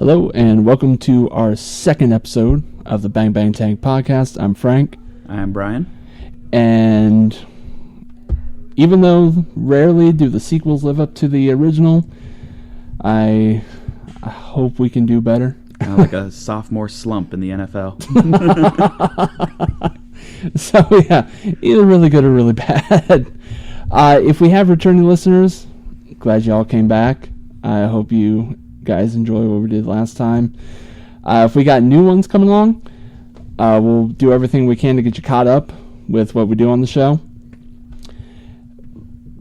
Hello and welcome to our second episode of the Bang Bang Tang podcast. I'm Frank. I'm Bryan. And even though rarely do the sequels live up to the original, I hope we can do better. Kind of like a sophomore slump in the NFL. So yeah, either really good or really bad. If we have returning listeners, glad y'all came back. I hope you guys enjoy what we did last time. If we got new ones coming along, we'll do everything we can to get you caught up with what we do on the show.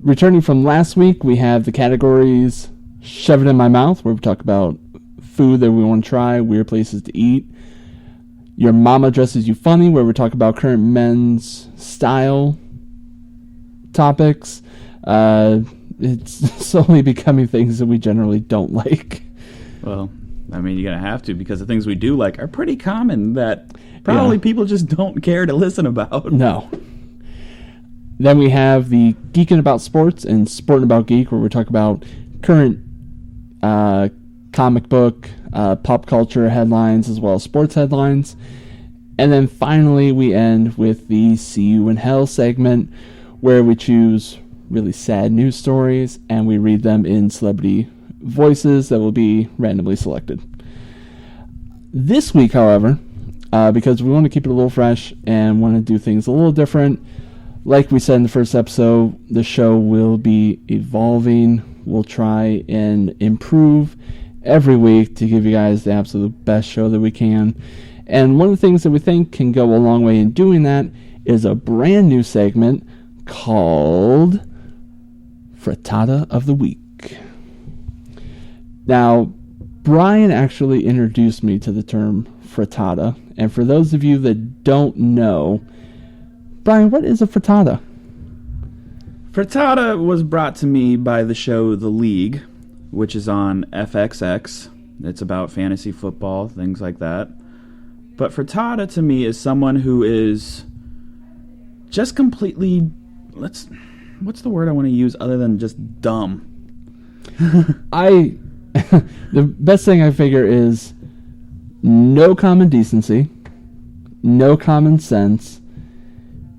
Returning from last week, we have the categories Shove It in My Mouth, where we talk about food that we want to try, weird places to eat. Your Mama Dresses You Funny, where we talk about current men's style topics. It's slowly becoming things that we generally don't like. Well, I mean, you're going to have to, because the things we do like are pretty common that probably people just don't care to listen about. No. Then we have the Geeking About Sports and Sporting About Geek, where we talk about current comic book, pop culture headlines, as well as sports headlines. And then finally, we end with the See You in Hell segment, where we choose really sad news stories and we read them in celebrity voices that will be randomly selected. This week, however, because we want to keep it a little fresh and want to do things a little different, like we said in the first episode, the show will be evolving. We'll try and improve every week to give you guys the absolute best show that we can. And one of the things that we think can go a long way in doing that is a brand new segment called Frittata of the Week. Now, Bryan actually introduced me to the term frittata. And for those of you that don't know, Bryan, what is a frittata? Frittata was brought to me by the show The League, which is on FXX. It's about fantasy football, things like that. But frittata to me is someone who is just completely, what's the word I want to use other than just dumb? The best thing I figure is no common decency, no common sense,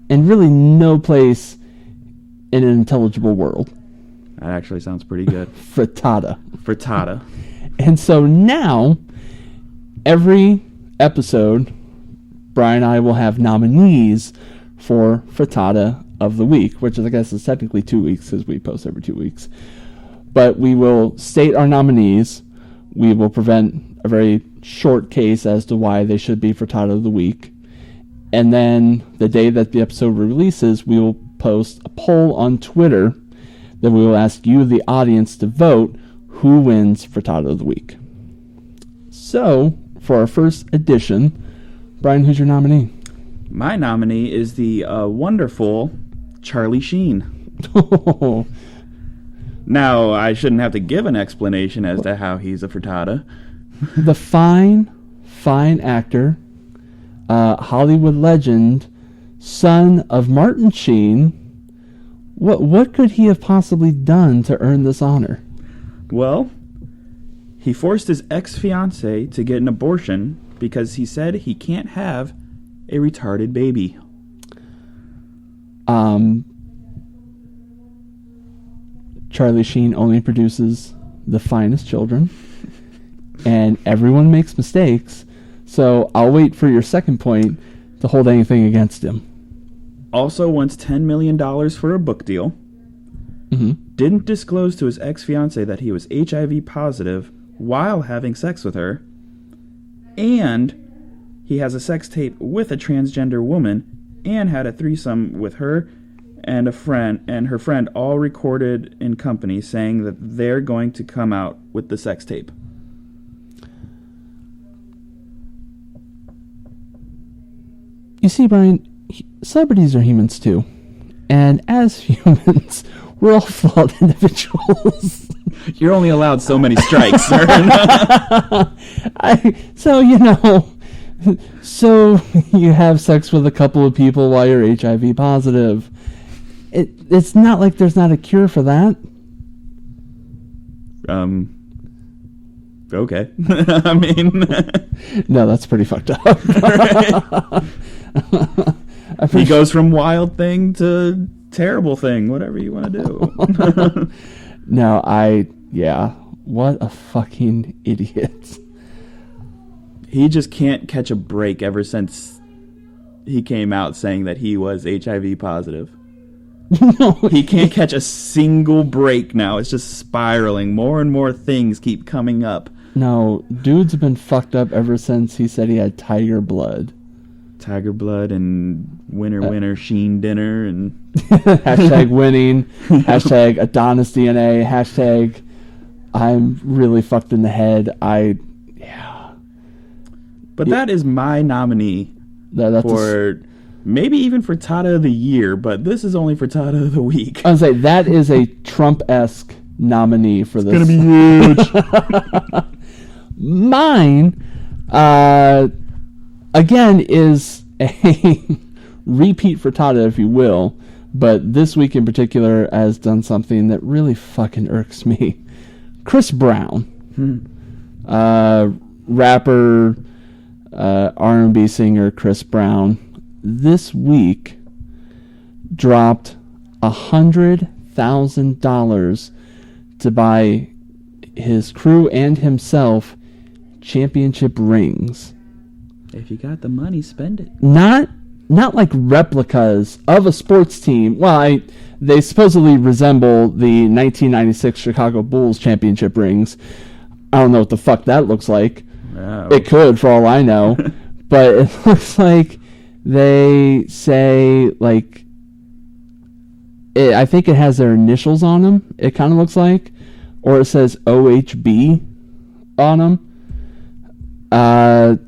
and really no place in an intelligible world. That actually sounds pretty good. Frittata. And so now, every episode, Bryan and I will have nominees for Frittata of the Week, which I guess is technically 2 weeks because we post every 2 weeks. But we will state our nominees. We will present a very short case as to why they should be Frittata of the Week. And then the day that the episode releases, we will post a poll on Twitter that we will ask you, the audience, to vote who wins Frittata of the Week. So, for our first edition, Bryan, who's your nominee? My nominee is the wonderful Charlie Sheen. Now, I shouldn't have to give an explanation as to how he's a frittata. The fine actor, Hollywood legend, son of Martin Sheen. What could he have possibly done to earn this honor? Well, he forced his ex-fiancée to get an abortion because he said he can't have a retarded baby. Charlie Sheen only produces the finest children, and everyone makes mistakes, so I'll wait for your second point to hold anything against him. Also wants $10 million for a book deal. Mm-hmm. Didn't disclose to his ex-fiancée that he was HIV positive while having sex with her. And he has a sex tape with a transgender woman and had a threesome with her and a friend and her friend, all recorded in company, saying that they're going to come out with the sex tape. You see, Bryan, celebrities are humans too. And as humans, we're all flawed individuals. You're only allowed so many strikes, sir. So you have sex with a couple of people while you're HIV positive. It's not like there's not a cure for that. Okay. I mean... No, that's pretty fucked up. He goes from wild thing to terrible thing, whatever you want to do. No, what a fucking idiot. He just can't catch a break ever since he came out saying that he was HIV positive. No, he can't catch a single break now. It's just spiraling. More and more things keep coming up. No, dude's been fucked up ever since he said he had tiger blood. Tiger blood and winner, Sheen dinner and... Hashtag winning. Hashtag Adonis DNA. Hashtag I'm really fucked in the head. But that is my nominee for maybe even for Tata of the Year, but this is only for Tata of the Week. I was say that is a Trump-esque nominee for this. It's gonna be huge. Mine, again, is a repeat for Tata, if you will, but this week in particular has done something that really fucking irks me. Chris Brown, rapper, R&B singer Chris Brown, this week dropped $100,000 to buy his crew and himself championship rings. If you got the money, spend it. Not like replicas of a sports team. Well, they supposedly resemble the 1996 Chicago Bulls championship rings. I don't know what the fuck that looks like. Oh. It could, for all I know. But it looks like they say, like, I think it has their initials on them. It kind of looks like. Or it says OHB on them.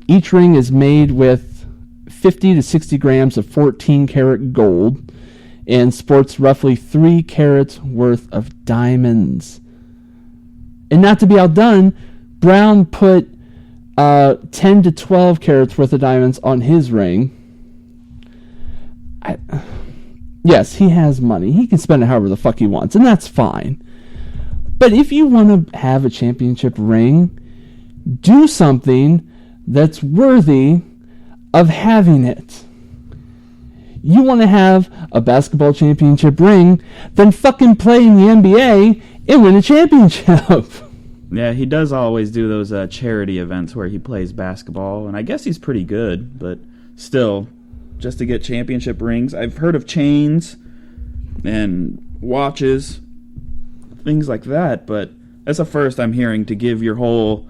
Each ring is made with 50 to 60 grams of 14 karat gold and sports roughly 3 carats worth of diamonds. And not to be outdone, Brown put 10 to 12 carats worth of diamonds on his ring. Yes, he has money. He can spend it however the fuck he wants, and that's fine. But if you want to have a championship ring, do something that's worthy of having it. You want to have a basketball championship ring, then fucking play in the NBA and win a championship. Yeah, he does always do those charity events where he plays basketball, and I guess he's pretty good, but still, just to get championship rings. I've heard of chains and watches, things like that, but that's the first I'm hearing to give your whole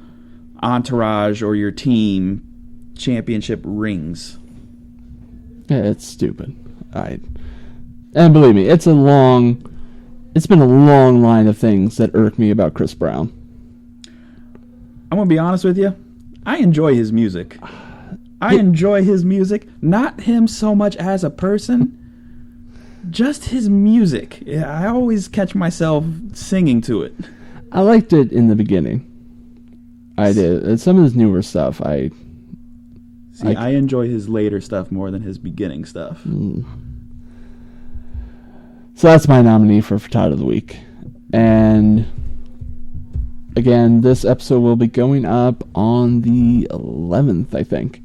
entourage or your team championship rings. Yeah, it's stupid. And believe me, it's been a long line of things that irk me about Chris Brown. I'm going to be honest with you. I enjoy his music. Not him so much as a person. Just his music. Yeah, I always catch myself singing to it. I liked it in the beginning. I did. Some of his newer stuff, I enjoy his later stuff more than his beginning stuff. So that's my nominee for Frittata of the Week. And again, this episode will be going up on the 11th, I think.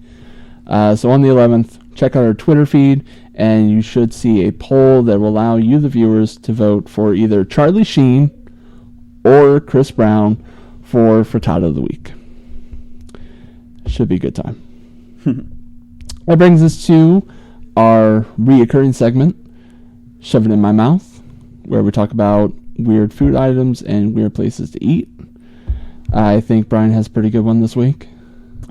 So on the 11th, check out our Twitter feed, and you should see a poll that will allow you, the viewers, to vote for either Charlie Sheen or Chris Brown for Frittata of the Week. Should be a good time. That brings us to our reoccurring segment, Shove It in My Mouth, where we talk about weird food items and weird places to eat. I think Bryan has a pretty good one this week.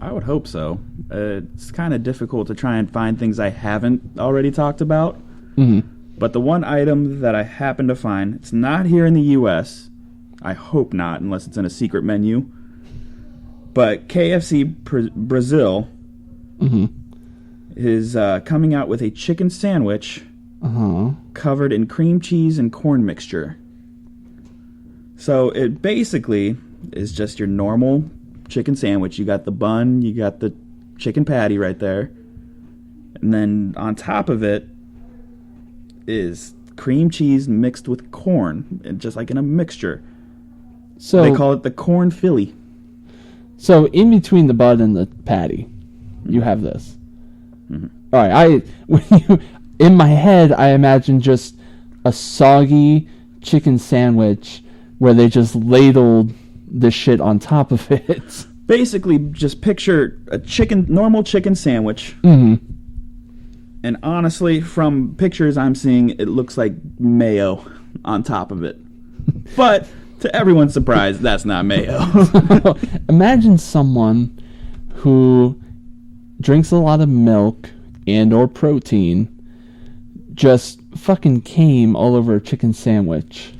I would hope so. It's kind of difficult to try and find things I haven't already talked about. Mm-hmm. But the one item that I happen to find, it's not here in the U.S. I hope not, unless it's in a secret menu. But KFC Brazil is coming out with a chicken sandwich covered in cream cheese and corn mixture. So it basically is just your normal chicken sandwich. You got the bun, you got the chicken patty right there, and then on top of it is cream cheese mixed with corn, just like in a mixture. So they call it the corn Philly. So in between the bun and the patty, you have this. Mm-hmm. All right, in my head, I imagine just a soggy chicken sandwich where they just ladled the shit on top of it. Basically, just picture a normal chicken sandwich. Mm-hmm. And honestly, from pictures I'm seeing, it looks like mayo on top of it. But to everyone's surprise, that's not mayo. Imagine someone who drinks a lot of milk and or protein just fucking came all over a chicken sandwich.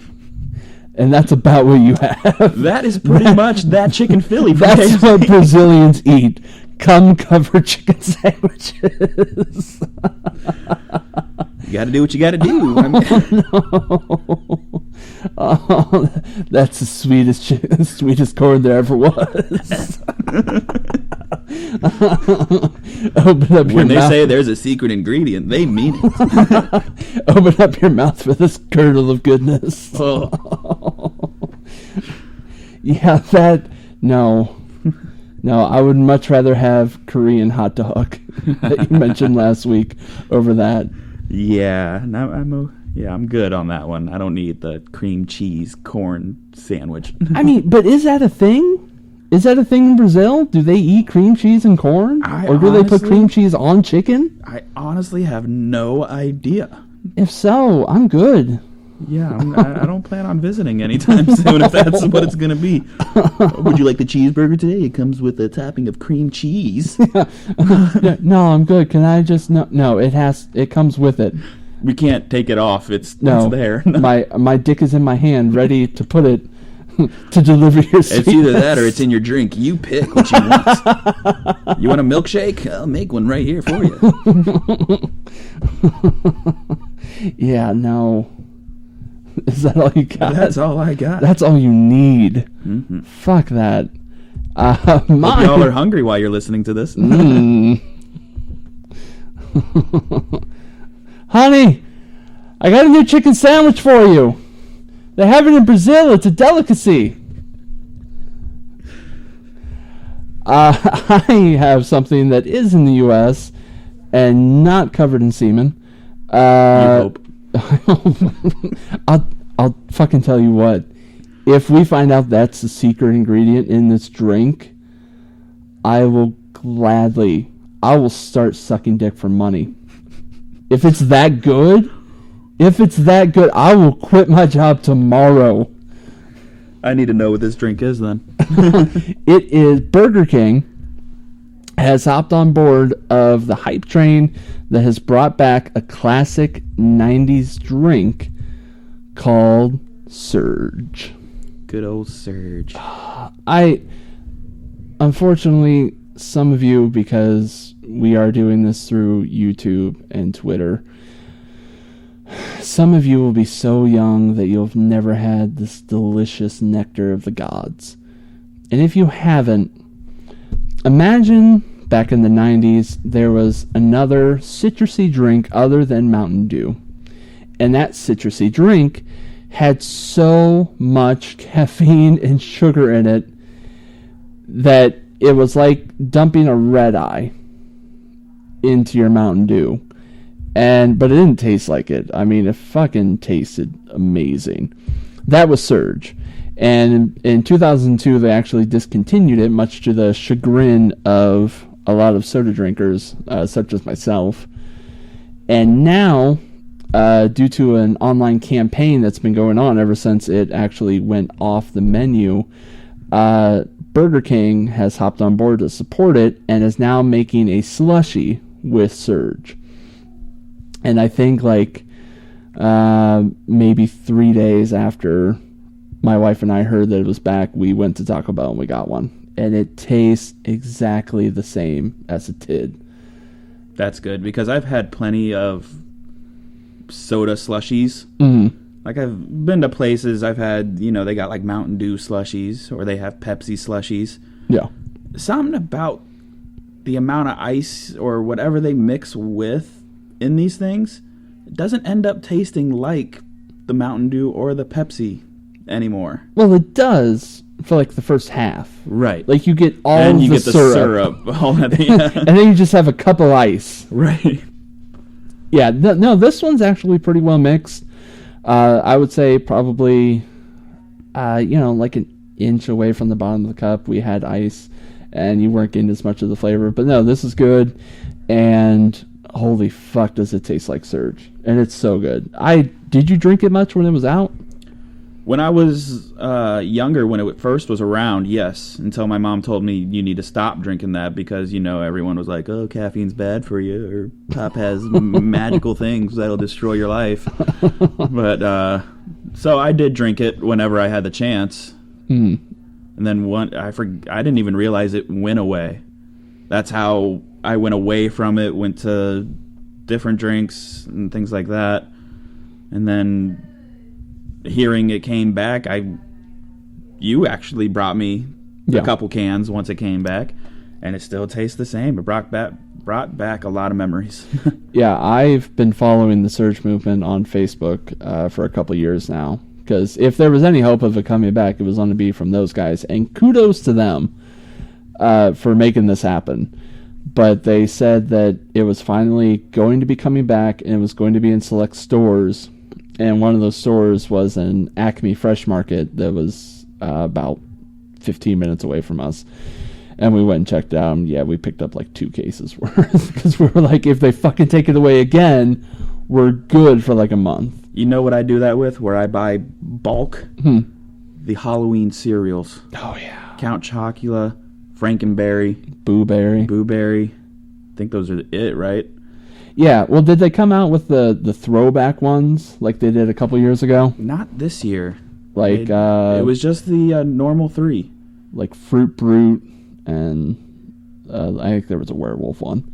And that's about what you have. That is pretty much that chicken Philly. That's KFC. what Brazilians eat. Cum-covered chicken sandwiches. You got to do what you got to do. I mean. Oh, that's the sweetest corn there ever was. Open up When they mouth. say there's a secret ingredient, they mean it. Open up your mouth for this kernel of goodness. Oh. Yeah, no, I would much rather have Korean hot dog that you mentioned last week over that. Yeah, I'm good on that one. I don't need the cream cheese corn sandwich. I mean, but is that a thing? Is that a thing in Brazil? Do they eat cream cheese and corn? Or do they put cream cheese on chicken? I honestly have no idea. If so, I'm good. Yeah, I don't plan on visiting anytime soon if that's what it's going to be. Would you like the cheeseburger today? It comes with a topping of cream cheese. No, I'm good. Can I just... No, it comes with it. We can't take it off. It's there. My dick is in my hand, ready to put it... to deliver your sweetness. It's either that or it's in your drink. You pick what you want. You want a milkshake? I'll make one right here for you. Yeah, no. Is that all you got? That's all I got. That's all you need. Mm-hmm. Fuck that. Hope y'all are hungry while you're listening to this. Honey, I got a new chicken sandwich for you. They have it in Brazil. It's a delicacy. I have something that is in the U.S. and not covered in semen. You hope. I'll fucking tell you what. If we find out that's the secret ingredient in this drink, I will start sucking dick for money. If it's that good, I will quit my job tomorrow. I need to know what this drink is then. It is Burger King has hopped on board of the hype train that has brought back a classic 90s drink called Surge. Good old Surge. Unfortunately, some of you, because we are doing this through YouTube and Twitter, some of you will be so young that you'll have never had this delicious nectar of the gods. And if you haven't, imagine back in the 90s there was another citrusy drink other than Mountain Dew. And that citrusy drink had so much caffeine and sugar in it that it was like dumping a red eye into your Mountain Dew. But it didn't taste like it. I mean, it fucking tasted amazing. That was Surge. And in 2002, they actually discontinued it, much to the chagrin of a lot of soda drinkers, such as myself. And now, due to an online campaign that's been going on ever since it actually went off the menu, Burger King has hopped on board to support it and is now making a slushie with Surge. And I think maybe 3 days after my wife and I heard that it was back, we went to Taco Bell and we got one. And it tastes exactly the same as it did. That's good, because I've had plenty of soda slushies. Mm-hmm. Like, I've been to places, I've had, they got like Mountain Dew slushies, or they have Pepsi slushies. Yeah. Something about the amount of ice or whatever they mix with in these things, it doesn't end up tasting like the Mountain Dew or the Pepsi. anymore. Well, it does for like the first half. Right. Like you get all and you the get the syrup. all at the end. And then you just have a cup of ice. Right. Yeah, no, this one's actually pretty well mixed. I would say probably, like an inch away from the bottom of the cup, we had ice, and you weren't getting as much of the flavor. But no, this is good, and holy fuck, does it taste like Surge. And it's so good. Did you drink it much when it was out? When I was younger, when it first was around, yes, until my mom told me you need to stop drinking that because, everyone was like, oh, caffeine's bad for you, or pop has magical things that'll destroy your life. But, so I did drink it whenever I had the chance. Mm. And then I didn't even realize it went away. That's how I went away from it, went to different drinks and things like that. And then hearing it came back, you actually brought me a couple cans once it came back, and it still tastes the same. It brought back a lot of memories. Yeah, I've been following the Surge movement on Facebook for a couple years now, because if there was any hope of it coming back, it was going to be from those guys, and kudos to them for making this happen. But they said that it was finally going to be coming back, and it was going to be in select stores. And one of those stores was an Acme Fresh Market that was about 15 minutes away from us. And we went and checked out, and we picked up like 2 cases worth. Because we were like, if they fucking take it away again, we're good for like a month. You know what I do that with? Where I buy bulk? The Halloween cereals. Oh, yeah. Count Chocula, Frankenberry. Boo Berry. I think those are it, right? Yeah, well, did they come out with the throwback ones like they did a couple years ago? Not this year. Like it was just the normal 3. Like Fruit Brute, and I think there was a werewolf one.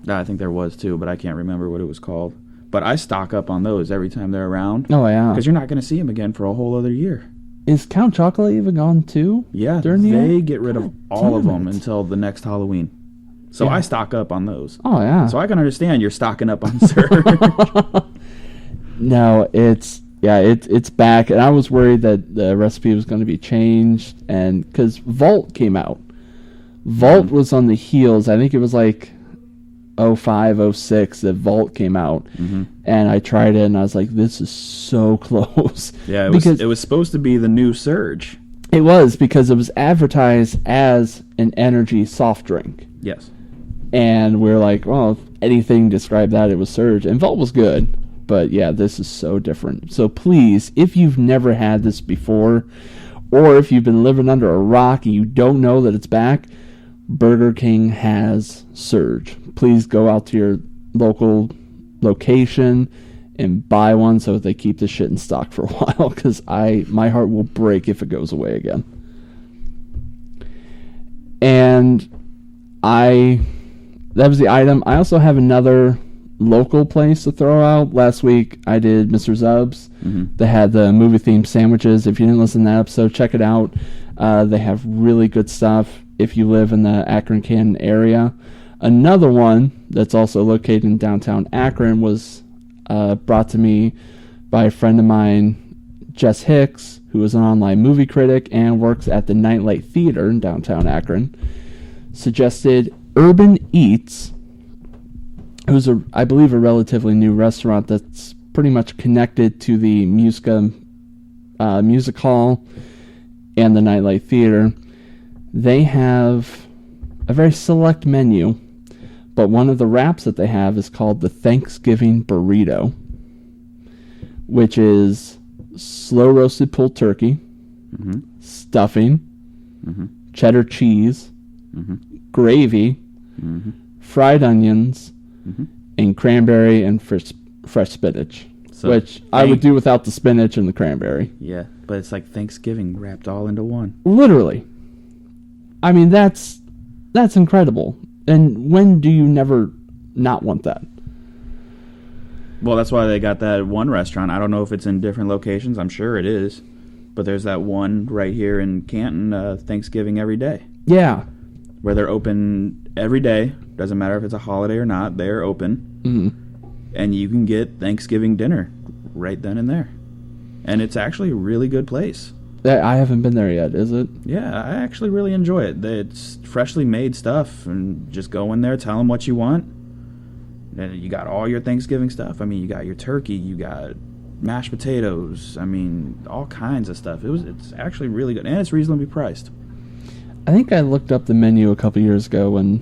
I think there was too, but I can't remember what it was called. But I stock up on those every time they're around. Oh, yeah. Because you're not going to see them again for a whole other year. Is Count Chocula even gone too? Yeah, during the they year? get rid of all of them until the next Halloween. So I stock up on those. Oh, yeah. So I can understand you're stocking up on Surge. No, it's back, and I was worried that the recipe was going to be changed, and because Vault came out. Vault was on the heels. I think it was like 05, 06 that Vault came out, and I tried it, and I was like, this is so close. Yeah, it was supposed to be the new Surge. It was, because it was advertised as an energy soft drink. Yes. And we're like, well, if anything described that, it was Surge. And Vault was good. But yeah, this is so different. So please, if you've never had this before, or if you've been living under a rock and you don't know that it's back, Burger King has Surge. Please go out to your local location and buy one so that they keep this shit in stock for a while, because my heart will break if it goes away again. And that was the item. I also have another local place to throw out. Last week I did Mr. Zub's. They had the movie themed sandwiches. If you didn't listen to that episode, check it out. They have really good stuff if you live in the Akron-Canton area. Another one that's also located in downtown Akron was brought to me by a friend of mine, Jess Hicks, who is an online movie critic and works at the Nightlight Theater in downtown Akron. Suggested Urban Eats, who's I believe a relatively new restaurant that's pretty much connected to the music hall and the Nightlight Theater. They have a very select menu, but one of the wraps that they have is called the Thanksgiving Burrito, which is slow roasted pulled turkey, stuffing, cheddar cheese, gravy, fried onions, and cranberry and fresh spinach, which I would do without the spinach and the cranberry. Yeah, but it's like Thanksgiving wrapped all into one. Literally. I mean, that's incredible. And when do you never not want that? Well, that's why they got that one restaurant. I don't know if it's in different locations. I'm sure it is. But there's that one right here in Canton, Thanksgiving every day. Yeah. Where they're open every day. Doesn't matter if it's a holiday or not. They're open. And you can get Thanksgiving dinner right then and there. and it's actually a really good place. I haven't been there yet, is it? Yeah, I actually really enjoy it. It's freshly made stuff, and just go in there, tell them what you want. And you got all your Thanksgiving stuff. I mean, you got your turkey, you got mashed potatoes. I mean, all kinds of stuff. It's actually really good, and it's reasonably priced. I think I looked up the menu a couple years ago when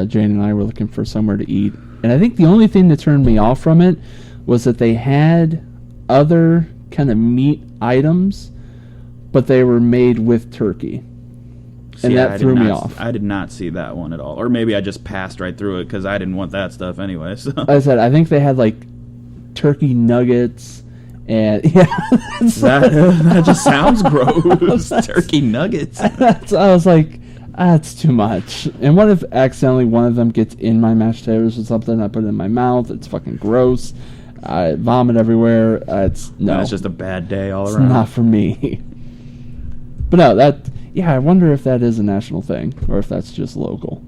Jane and I were looking for somewhere to eat, and I think the only thing that turned me off from it was that they had other kind of meat items, but they were made with turkey. And that threw me off. I did not see that one at all. Or maybe I just passed right through it because I didn't want that stuff anyway. So. Like I said, I think they had like turkey nuggets and that just sounds gross. Turkey nuggets. I was like, that's too much. And what if accidentally one of them gets in my mashed potatoes or something? I put it in my mouth. It's fucking gross. I vomit everywhere. It's just a bad day all it's around. Not for me. But no, I wonder if that is a national thing or if that's just local.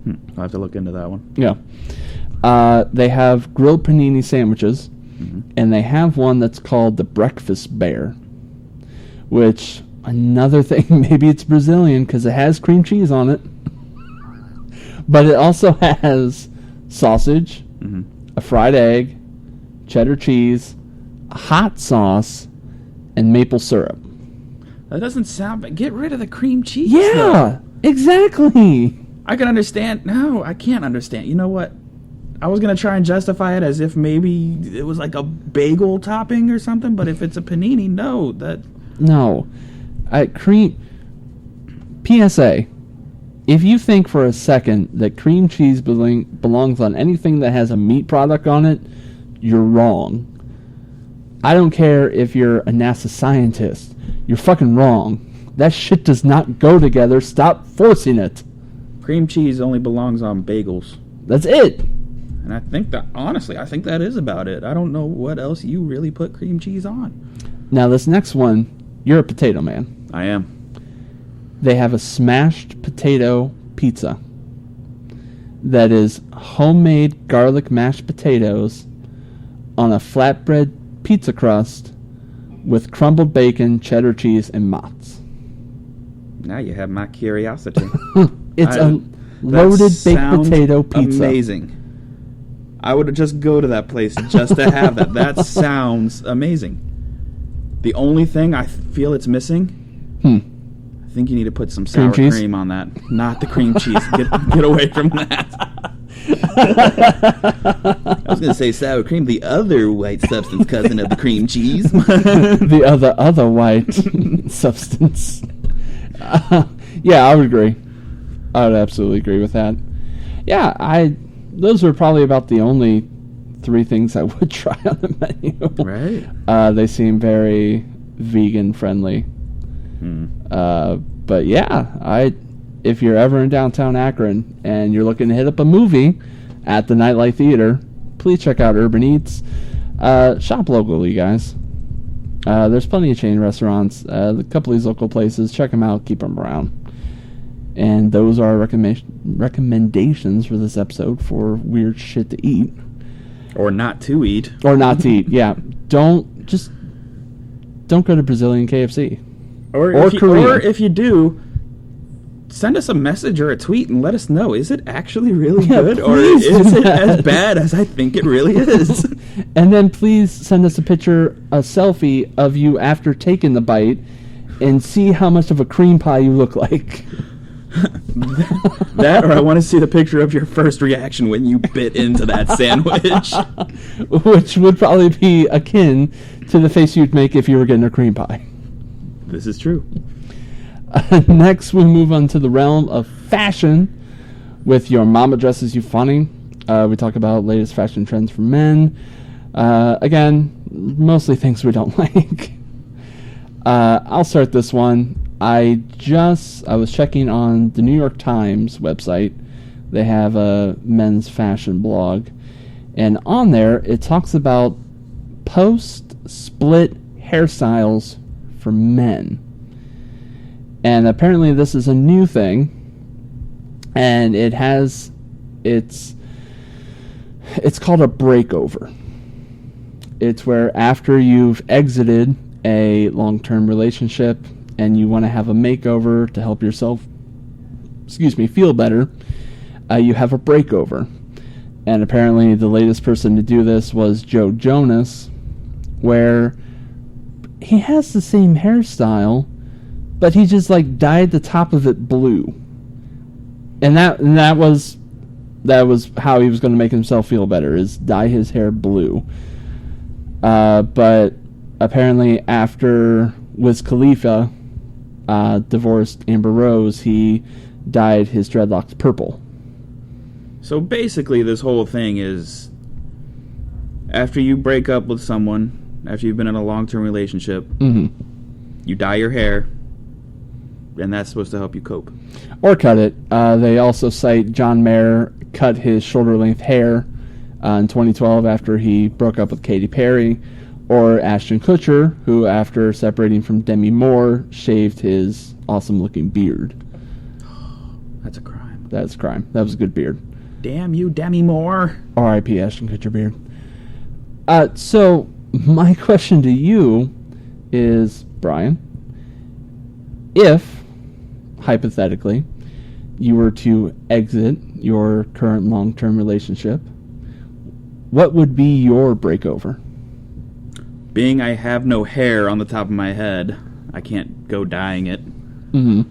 I'll have to look into that one. Yeah. They have grilled panini sandwiches, and they have one that's called the Breakfast Bear, which, another thing, maybe it's Brazilian because it has cream cheese on it, but it also has sausage, a fried egg, cheddar cheese, hot sauce, and maple syrup. That doesn't sound bad. Get rid of the cream cheese. Yeah, though. exactly. I can understand. No, I can't understand. You know what? I was going to try and justify it as if maybe it was like a bagel topping or something, but if it's a panini, no. No. PSA. If you think for a second that cream cheese belongs on anything that has a meat product on it, you're wrong. I don't care if you're a NASA scientist. You're fucking wrong. That shit does not go together. Stop forcing it. Cream cheese only belongs on bagels. That's it. And I think that is about it. I don't know what else you really put cream cheese on. Now, this next one, you're a potato man. I am. They have a smashed potato pizza that is homemade garlic mashed potatoes on a flatbread pizza crust with crumbled bacon, cheddar cheese, and mozz. Now you have my curiosity. It's a loaded baked potato pizza. Amazing. I would just go to that place just to have that. That sounds amazing. The only thing I feel it's missing, I think you need to put some sour cream on that. Not the cream cheese. Get away from that. I was going to say sour cream, the other white substance cousin of the cream cheese. The other white substance. Yeah, I would agree. I would absolutely agree with that. Yeah, those were probably about the only 3 things I would try on the menu. Right. They seem very vegan friendly. But yeah, if you're ever in downtown Akron and you're looking to hit up a movie at the Nightlight Theater, please check out Urban Eats. Shop locally, guys. There's plenty of chain restaurants. A couple of these local places, check them out, keep them around. And those are recommendations for this episode for weird shit to eat. Or not to eat. Yeah. Don't go to Brazilian KFC. Or if you do, send us a message or a tweet and let us know. Is it actually really good? Or is it as bad as I think it really is? And then please send us a selfie of you after taking the bite and see how much of a cream pie you look like. That, or I want to see the picture of your first reaction when you bit into that sandwich. Which would probably be akin to the face you'd make if you were getting a cream pie. This is true. Next, we move on to the realm of fashion with Your Mama Dresses You Funny. We talk about latest fashion trends for men. Again, mostly things we don't like. I'll start this one. I was checking on the New York Times website. They have a men's fashion blog. And on there, it talks about post-split hairstyles for men. And apparently this is a new thing. And it's called a breakover. It's where after you've exited a long-term relationship and you want to have a makeover to help yourself, feel better, you have a breakover. And apparently the latest person to do this was Joe Jonas, where he has the same hairstyle, but he just like dyed the top of it blue. And that was how he was going to make himself feel better, is dye his hair blue. But apparently after Wiz Khalifa divorced Amber Rose, he dyed his dreadlocks purple. So basically this whole thing is, after you break up with someone, after you've been in a long-term relationship, you dye your hair, and that's supposed to help you cope. Or cut it. They also cite John Mayer cut his shoulder-length hair in 2012 after he broke up with Katy Perry, or Ashton Kutcher, who after separating from Demi Moore, shaved his awesome-looking beard. That's a crime. That's a crime. That was a good beard. Damn you, Demi Moore. R.I.P. Ashton Kutcher beard. So, my question to you is, Brian, if, hypothetically, you were to exit your current long-term relationship, what would be your breakover? Being I have no hair on the top of my head, I can't go dyeing it. And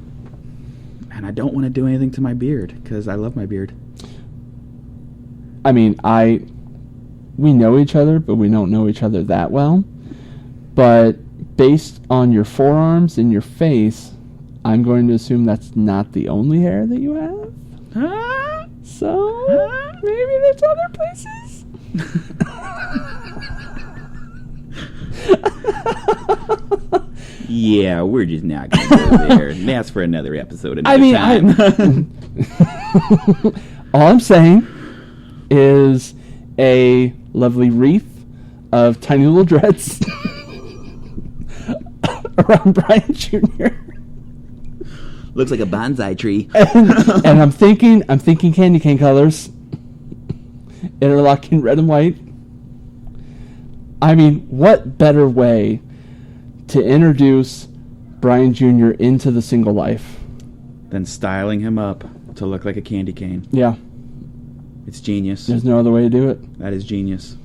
I don't want to do anything to my beard, because I love my beard. I mean, we know each other, but we don't know each other that well. But based on your forearms and your face, I'm going to assume that's not the only hair that you have. So, maybe there's other places? Yeah, we're just not going to go there. That's for another episode. All I'm saying is a lovely wreath of tiny little dreads around Bryan Jr. Looks like a bonsai tree. and I'm thinking candy cane colors, interlocking red and white. I mean, what better way to introduce Bryan Jr. into the single life than styling him up to look like a candy cane? Yeah. It's genius. There's no other way to do it. That is genius.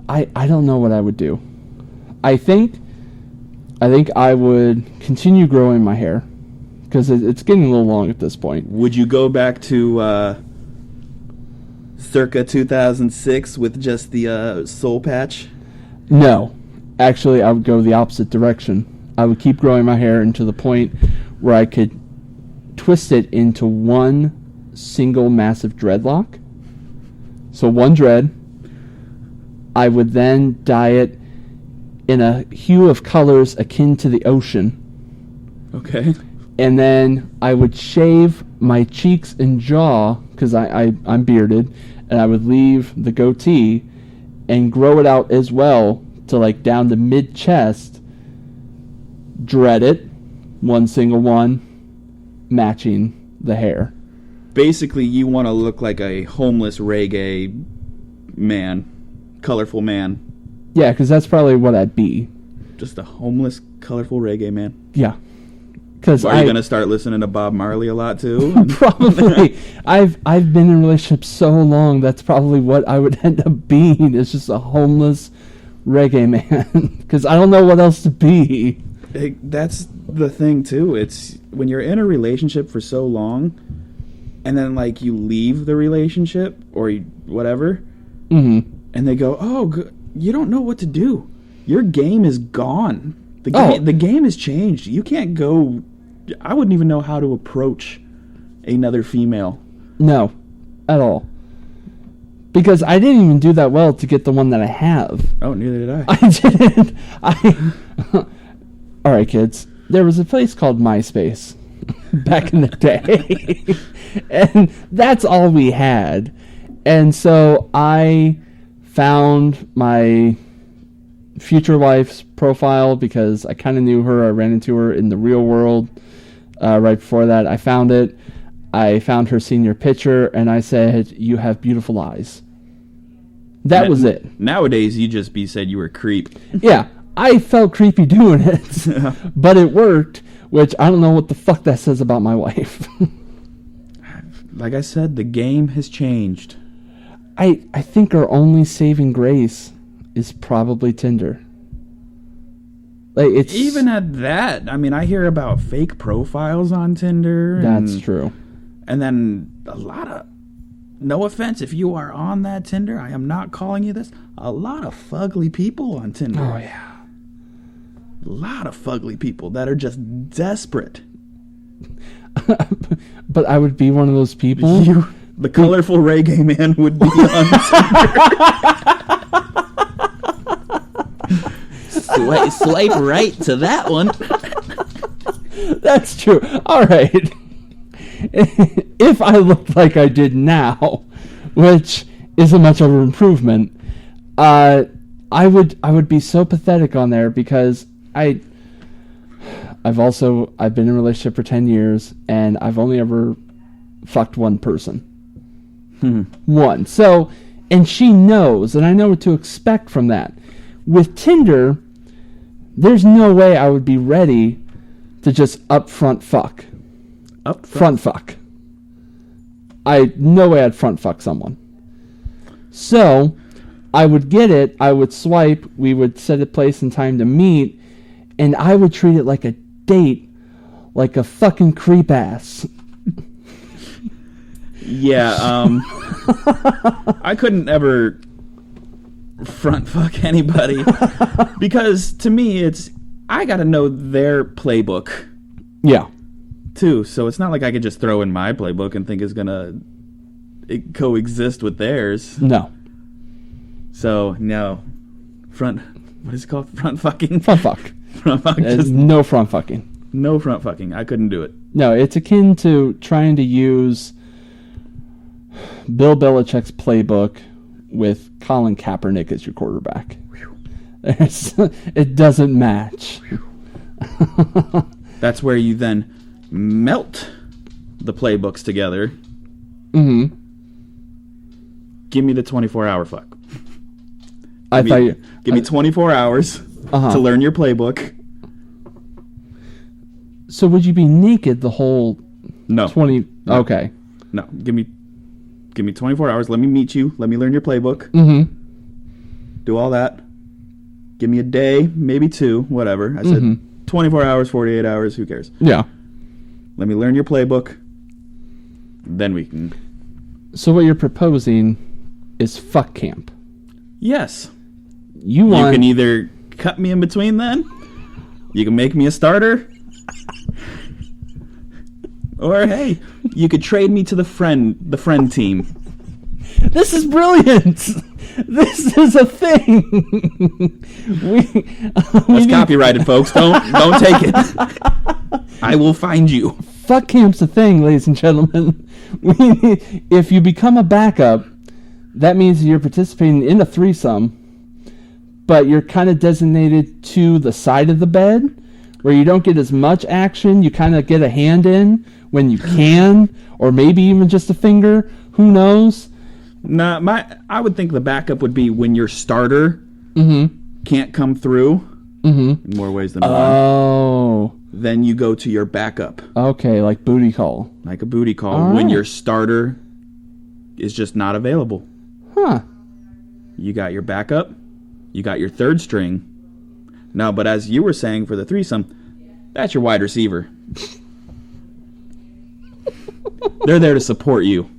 I don't know what I would do. I think I would continue growing my hair, because it's getting a little long at this point. Would you go back to circa 2006 with just the soul patch? No. Actually, I would go the opposite direction. I would keep growing my hair into the point where I could twist it into one single massive dreadlock. So one dread. I would then dye it in a hue of colors akin to the ocean. Okay. And then I would shave my cheeks and jaw, because I'm bearded, and I would leave the goatee and grow it out as well to like down the mid-chest, dread it, one single one, matching the hair. Basically, you want to look like a homeless reggae man, colorful man. Yeah, because that's probably what I'd be. Just a homeless, colorful reggae man. Yeah. Cause Are you going to start listening to Bob Marley a lot, too? Probably. I've been in relationships so long, that's probably what I would end up being. It's just a homeless reggae man. Because I don't know what else to be. That's the thing, too. It's when you're in a relationship for so long, and then, like, you leave the relationship, or whatever, and they go, oh, you don't know what to do. Your game is gone. The game has changed. You can't go... I wouldn't even know how to approach another female. No, at all. Because I didn't even do that well to get the one that I have. Oh, neither did I. I didn't. All right, kids. There was a place called MySpace back in the day. And that's all we had. And so I found my future wife's profile because I kind of knew her. I ran into her in the real world right before that. I found it. I found her senior picture, and I said, "You have beautiful eyes." That was it. Nowadays, you just said you were a creep. Yeah, I felt creepy doing it, but it worked, which I don't know what the fuck that says about my wife. Like I said, the game has changed. I think our only saving grace is probably Tinder. Like, it's even at that. I mean, I hear about fake profiles on Tinder. That's true. And then a lot of, no offense, if you are on that Tinder, I am not calling you this, a lot of fugly people on Tinder. Oh, yeah. A lot of fugly people that are just desperate. But I would be one of those people. The colorful reggae man would be on Tinder. Swipe right to that one. That's true. All right. If I looked like I did now, which isn't much of an improvement, I would be so pathetic on there because I've been in a relationship for 10 years and I've only ever fucked one person. One. So, and she knows, and I know what to expect from that. With Tinder, there's no way I would be ready to just upfront fuck. Front fuck. No way I'd front fuck someone. So, I would get it, I would swipe, we would set a place and time to meet, and I would treat it like a date, like a fucking creep ass. Yeah, I couldn't ever front fuck anybody because to me I gotta know their playbook. Yeah. Too, so it's not like I could just throw in my playbook and think it's gonna coexist with theirs. No. So no, what is it called? Front fucking? Front fuck. Front fuck. No front fucking. No front fucking. I couldn't do it. No, it's akin to trying to use Bill Belichick's playbook with Colin Kaepernick as your quarterback. It doesn't match. That's where you then melt the playbooks together. Mm-hmm. Give me the 24-hour fuck. Give me 24 hours to learn your playbook. So would you be naked the whole 20? No. Okay. No. Give me 24 hours. Let me meet you. Let me learn your playbook. Mm-hmm. Do all that. Give me a day, maybe two, whatever. I said 24 hours, 48 hours, who cares? Yeah. Let me learn your playbook. Then we can. So what you're proposing is fuck camp. Yes. You can either cut me in between then. You can make me a starter. Or hey, you could trade me to the friend team. This is brilliant. This is a thing. That's copyrighted, folks. Don't take it. I will find you. Fuck camp's a thing, ladies and gentlemen. If you become a backup, that means you're participating in a threesome, but you're kind of designated to the side of the bed where you don't get as much action. You kind of get a hand in when you can, or maybe even just a finger. Who knows? Nah, I would think the backup would be when your starter can't come through in more ways than one. Oh. Then you go to your backup. Okay, like booty call. Like a booty call when your starter is just not available. Huh. You got your backup. You got your third string. No, but as you were saying for the threesome, that's your wide receiver. They're there to support you.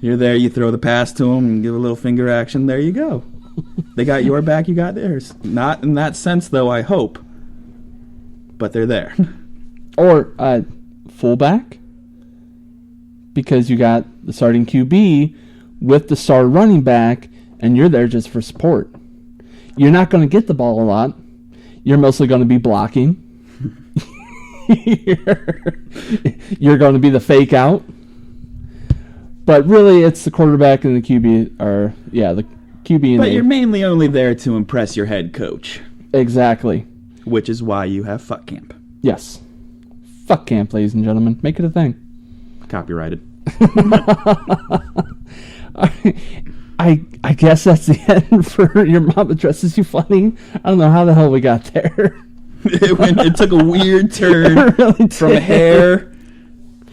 You're there, you throw the pass to them and give a little finger action. There you go. They got your back, you got theirs. Not in that sense, though, I hope. But they're there. Or fullback, because you got the starting QB with the star running back, and you're there just for support. You're not going to get the ball a lot. You're mostly going to be blocking. You're going to be the fake out. But really, it's the quarterback and the QB, the QB. But you're mainly only there to impress your head coach. Exactly. Which is why you have fuck camp. Yes. Fuck camp, ladies and gentlemen. Make it a thing. Copyrighted. I guess that's the end for Your Mama Dresses You Funny. I don't know how the hell we got there. It took a weird turn really from hair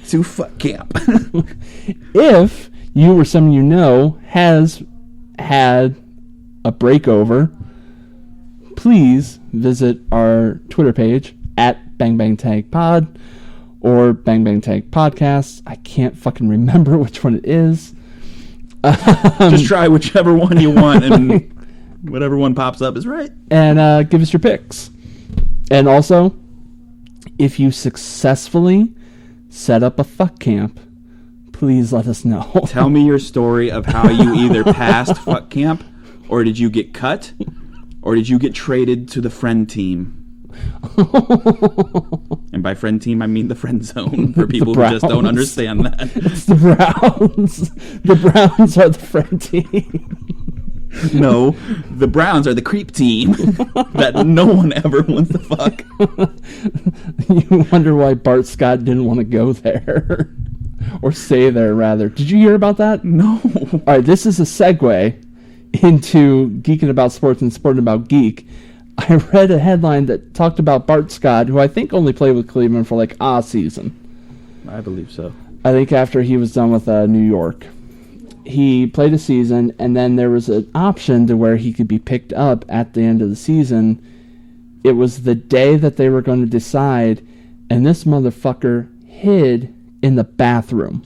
to fuck camp. If you or someone you know has had a breakover, please visit our Twitter page at Bang Bang Tag Pod or Bang Bang Tag Podcasts. I can't fucking remember which one it is. Just try whichever one you want, and whatever one pops up is right. And give us your picks. And also, if you successfully set up a fuck camp, please let us know. Tell me your story of how you either passed fuck camp, or did you get cut, or did you get traded to the friend team? And by friend team, I mean the friend zone, for people who just don't understand that. It's the Browns. The Browns are the friend team. No, the Browns are the creep team that no one ever wants to fuck. You wonder why Bart Scott didn't want to go there. Or stay there, rather. Did you hear about that? No. All right, this is a segue into Geeking About Sports and Sporting About Geek. I read a headline that talked about Bart Scott, who I think only played with Cleveland for like a season. I believe so. I think after he was done with New York. He played a season, and then there was an option to where he could be picked up at the end of the season. It was the day that they were going to decide, and this motherfucker hid in the bathroom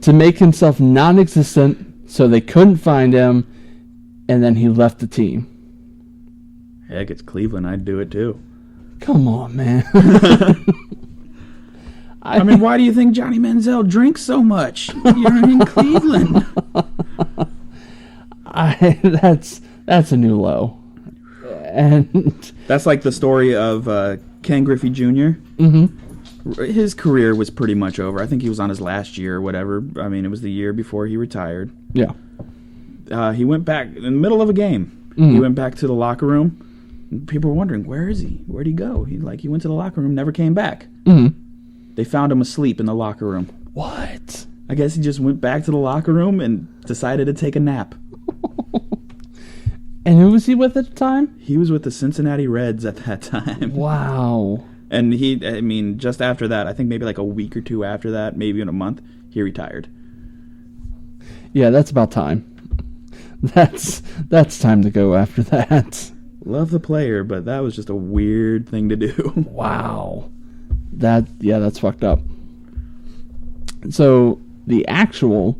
to make himself non-existent so they couldn't find him, and then he left the team. Heck, it's Cleveland. I'd do it too. Come on, man. I mean, why do you think Johnny Manziel drinks so much? You're in Cleveland. That's a new low. And that's like the story of Ken Griffey Jr. Mm-hmm. His career was pretty much over. I think he was on his last year or whatever. I mean, it was the year before he retired. Yeah. He went back in the middle of a game. Mm-hmm. He went back to the locker room. People were wondering, where is he? Where'd he go? He went to the locker room, never came back. Mm-hmm. They found him asleep in the locker room. What? I guess he just went back to the locker room and decided to take a nap. And who was he with at the time? He was with the Cincinnati Reds at that time. Wow. And just after that, I think maybe like a week or two after that, maybe in a month, he retired. Yeah, that's about time. That's time to go after that. Love the player, but that was just a weird thing to do. Wow. That's fucked up. So the actual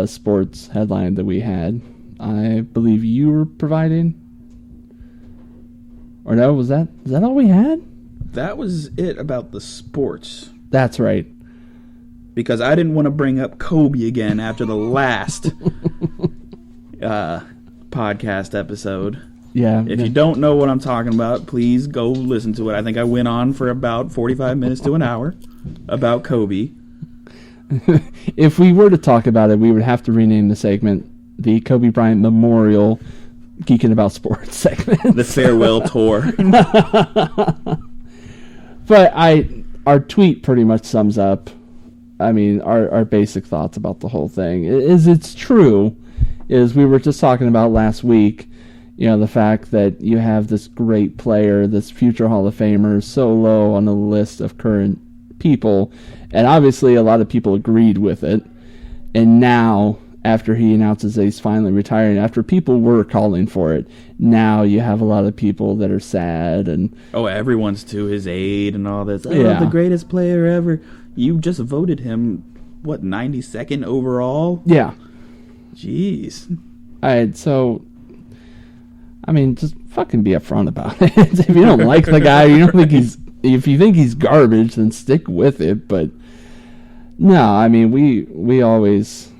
sports headline that we had, I believe you were providing. Or no, was that all we had? That was it about the sports. That's right. Because I didn't want to bring up Kobe again after the last podcast episode. Yeah. If you don't know what I'm talking about, please go listen to it. I think I went on for about 45 minutes to an hour about Kobe. If we were to talk about it, we would have to rename the segment the Kobe Bryant Memorial Geeking About Sports segment. The farewell tour. But our tweet pretty much sums up, I mean, our basic thoughts about the whole thing. It's true, is we were just talking about last week, the fact that you have this great player, this future Hall of Famer, so low on the list of current people, and obviously a lot of people agreed with it. And now, after he announces that he's finally retiring, after people were calling for it, now you have a lot of people that are sad. And everyone's to his aid and all this. The greatest player ever. You just voted him, 92nd overall? Yeah. Jeez. Just fucking be upfront about it. If you don't like the guy, if you think he's garbage, then stick with it. But no, we always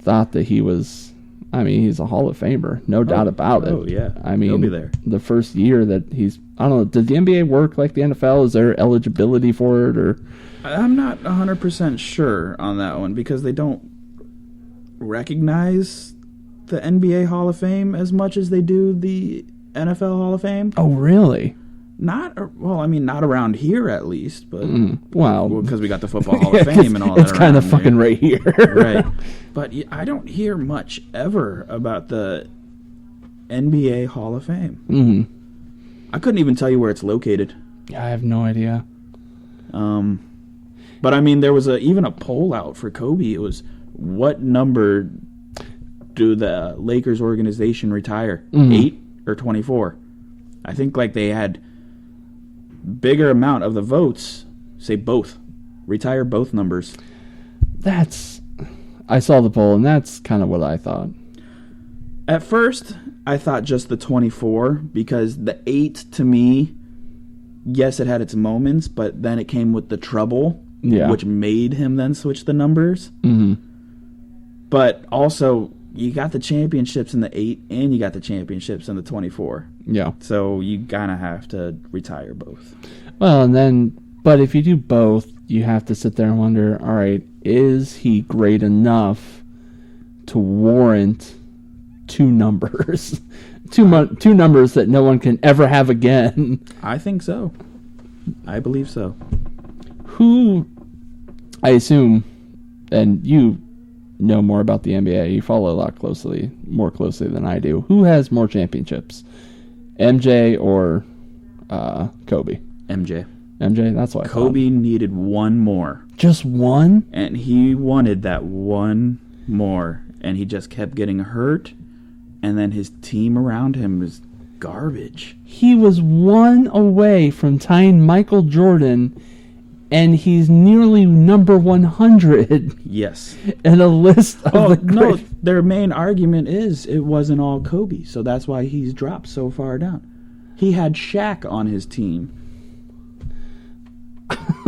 thought that he was, he's a Hall of Famer, no doubt about it. Oh yeah. He'll be there. The first year that he's, I don't know, does the NBA work like the NFL? Is there eligibility for it, or? I'm not 100% sure on that one because they don't recognize the NBA Hall of Fame as much as they do the NFL Hall of Fame. Oh, really? Not around here at least, but Well, because we got the Football Hall of Fame and all that. It's kind of fucking right here. Right. But I don't hear much ever about the NBA Hall of Fame. Mm-hmm. I couldn't even tell you where it's located. I have no idea. But I mean, there was even a poll out for Kobe. It was, what number do the Lakers organization retire? 8 or 24? I think like they had bigger amount of the votes say both. Retire both numbers. I saw the poll, and that's kind of what I thought. At first, I thought just the 24, because the 8 to me, yes, it had its moments, but then it came with the trouble, which made him then switch the numbers. Mm-hmm. But also, you got the championships in the 8, and you got the championships in the 24. Yeah. So you kind of have to retire both. Well, but if you do both, you have to sit there and wonder, all right, is he great enough to warrant two numbers? two numbers that no one can ever have again? I think so. I believe so. Who, I assume, and you know more about the NBA, you follow a lot more closely than I do. Who has more championships? MJ or Kobe? MJ. MJ, that's what I Kobe needed one more. Just one? And he wanted that one more. And he just kept getting hurt. And then his team around him was garbage. He was one away from tying Michael Jordan, and he's nearly number 100. Yes. In a list of the great... No, their main argument is it wasn't all Kobe, so that's why he's dropped so far down. He had Shaq on his team.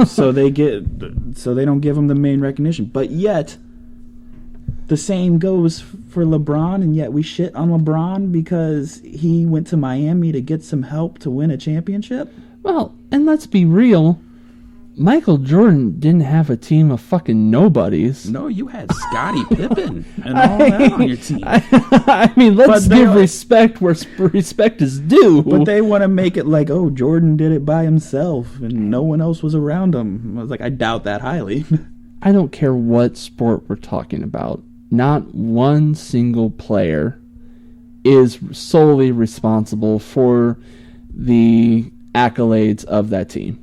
so they don't give him the main recognition. But yet the same goes for LeBron, and yet we shit on LeBron because he went to Miami to get some help to win a championship. Well, and let's be real, Michael Jordan didn't have a team of fucking nobodies. No, you had Scottie Pippen and all that on your team. I mean, let's give respect where respect is due. But they want to make it like, oh, Jordan did it by himself and no one else was around him. I was like, I doubt that highly. I don't care what sport we're talking about. Not one single player is solely responsible for the accolades of that team.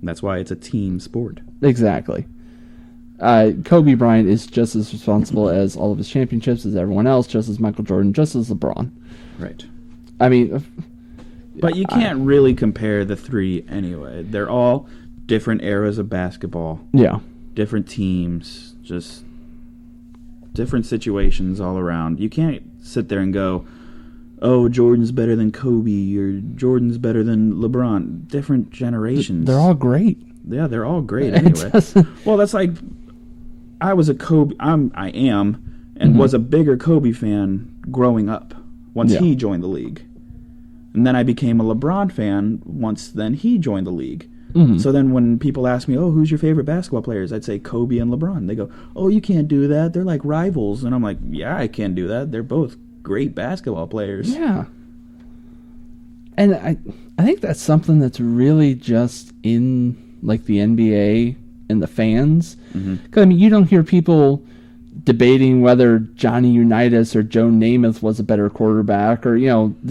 That's why it's a team sport. Exactly. Kobe Bryant is just as responsible as all of his championships as everyone else, just as Michael Jordan, just as LeBron. Right. I mean... But you can't really compare the three anyway. They're all different eras of basketball. Yeah. Different teams, just different situations all around. You can't sit there and go, oh, Jordan's better than Kobe or Jordan's better than LeBron. Different generations. They're all great. Yeah, they're all great anyway. Well, that's like, I was a Kobe, I am, and was a bigger Kobe fan growing up once he joined the league. And then I became a LeBron fan once then he joined the league. Mm-hmm. So then when people ask me, oh, who's your favorite basketball players? I'd say Kobe and LeBron. They go, oh, you can't do that. They're like rivals. And I'm like, yeah, I can do that. They're both great basketball players. Yeah. And I think that's something that's really just in like the NBA and the fans. Because I mean, you don't hear people debating whether Johnny Unitas or Joe Namath was a better quarterback, or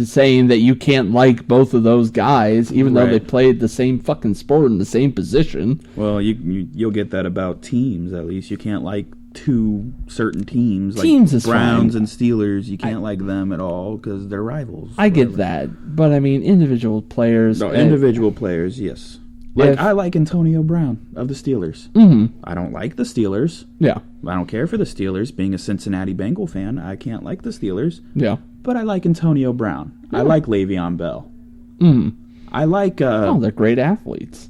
saying that you can't like both of those guys even though they played the same fucking sport in the same position. Well, you'll get that about teams. At least you can't like two certain teams, like teams is Browns fine. And Steelers. You can't like them at all because they're rivals. I get that, but I mean individual players. No, individual players, yes. Like I like Antonio Brown of the Steelers. I don't like the Steelers. Yeah. I don't care for the Steelers. Being a Cincinnati Bengal fan, I can't like the Steelers. Yeah. But I like Antonio Brown. Yeah. I like Le'Veon Bell. I like... they're great athletes.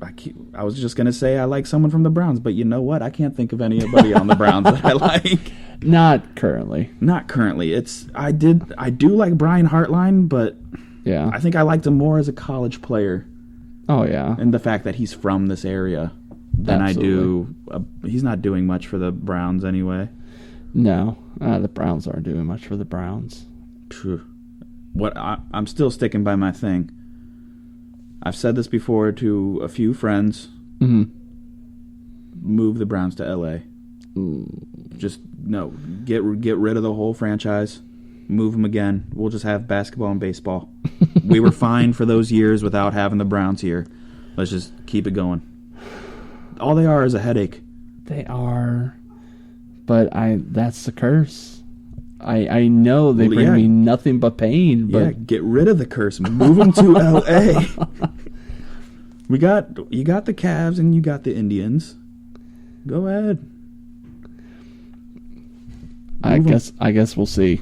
I was just going to say I like someone from the Browns, but you know what? I can't think of anybody on the Browns that I like. Not currently. Not currently. I do like Brian Hartline, but yeah, I think I liked him more as a college player. Oh, yeah. And the fact that he's from this area than Absolutely. I do. He's not doing much for the Browns anyway. No, the Browns aren't doing much for the Browns. True. I'm still sticking by my thing. I've said this before to a few friends. Mm-hmm. Move the Browns to L.A. Just, no. Get rid of the whole franchise. Move them again. We'll just have basketball and baseball. We were fine for those years without having the Browns here. Let's just keep it going. All they are is a headache. They are. But that's the curse. I know they bring me nothing but pain. But yeah, get rid of the curse. Move them to L.A. You got the Cavs and you got the Indians. Go ahead. I guess we'll see.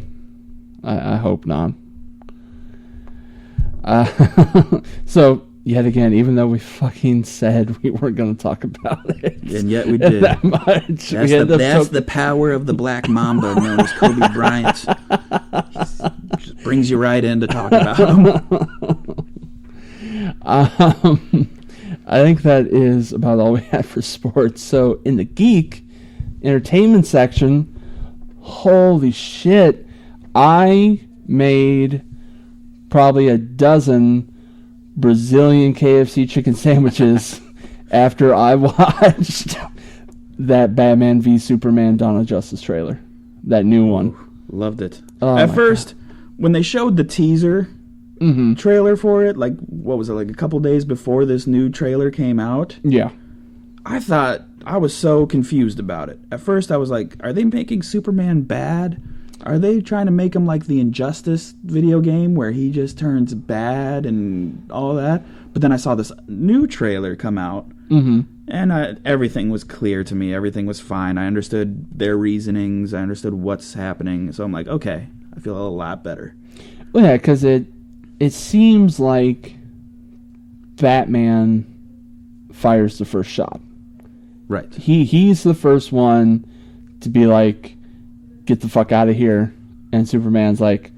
I hope not. So yet again, even though we fucking said we weren't going to talk about it, and yet we did that much. That's the power of the Black Mamba known as Kobe Bryant. Just brings you right in to talk about him. I think that is about all we have for sports. So in the geek entertainment section, holy shit, I made probably a dozen Brazilian KFC chicken sandwiches after I watched that Batman v Superman Dawn of Justice trailer. That new one. Loved it. Oh, at first, when they showed the teaser trailer for it, like, what was it, like a couple days before this new trailer came out? Yeah. I thought, I was so confused about it. At first, I was like, are they making Superman bad? Are they trying to make him like the Injustice video game where he just turns bad and all that? But then I saw this new trailer come out, and everything was clear to me. Everything was fine. I understood their reasonings. I understood what's happening. So I'm like, okay, I feel a lot better. Well, yeah, because it seems like Batman fires the first shot. Right. He's the first one to be like, get the fuck out of here. And Superman's like,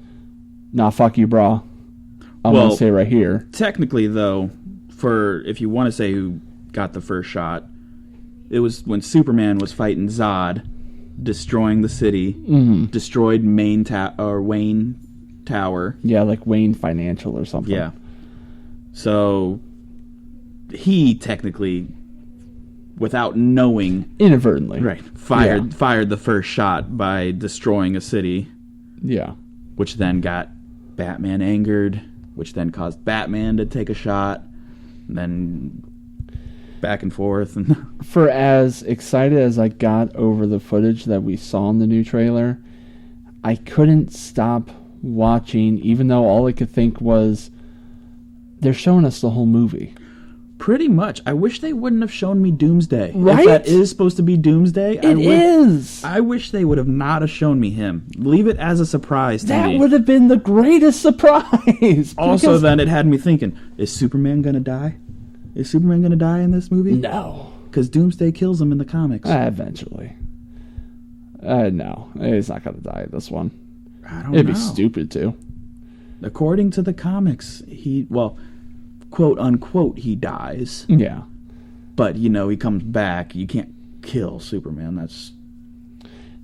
nah, fuck you, bro. I'm going to stay right here. Technically, though, if you want to say who got the first shot, it was when Superman was fighting Zod, destroying the city, destroyed Wayne Tower. Yeah, like Wayne Financial or something. Yeah. So he technically, without knowing, inadvertently, right, fired the first shot by destroying a city. Yeah. Which then got Batman angered, which then caused Batman to take a shot, and then back and forth. And for as excited as I got over the footage that we saw in the new trailer, I couldn't stop watching, even though all I could think was, they're showing us the whole movie. Pretty much. I wish they wouldn't have shown me Doomsday. Right? If that is supposed to be Doomsday, it is. I wish they would have not have shown me him. Leave it as a surprise to me. That would have been the greatest surprise. Also, then it had me thinking, is Superman going to die? Is Superman going to die in this movie? No. Because Doomsday kills him in the comics. Eventually. No. He's not going to die in this one. I don't know. It'd be stupid to. According to the comics, quote unquote, he dies. Yeah. But, he comes back. You can't kill Superman.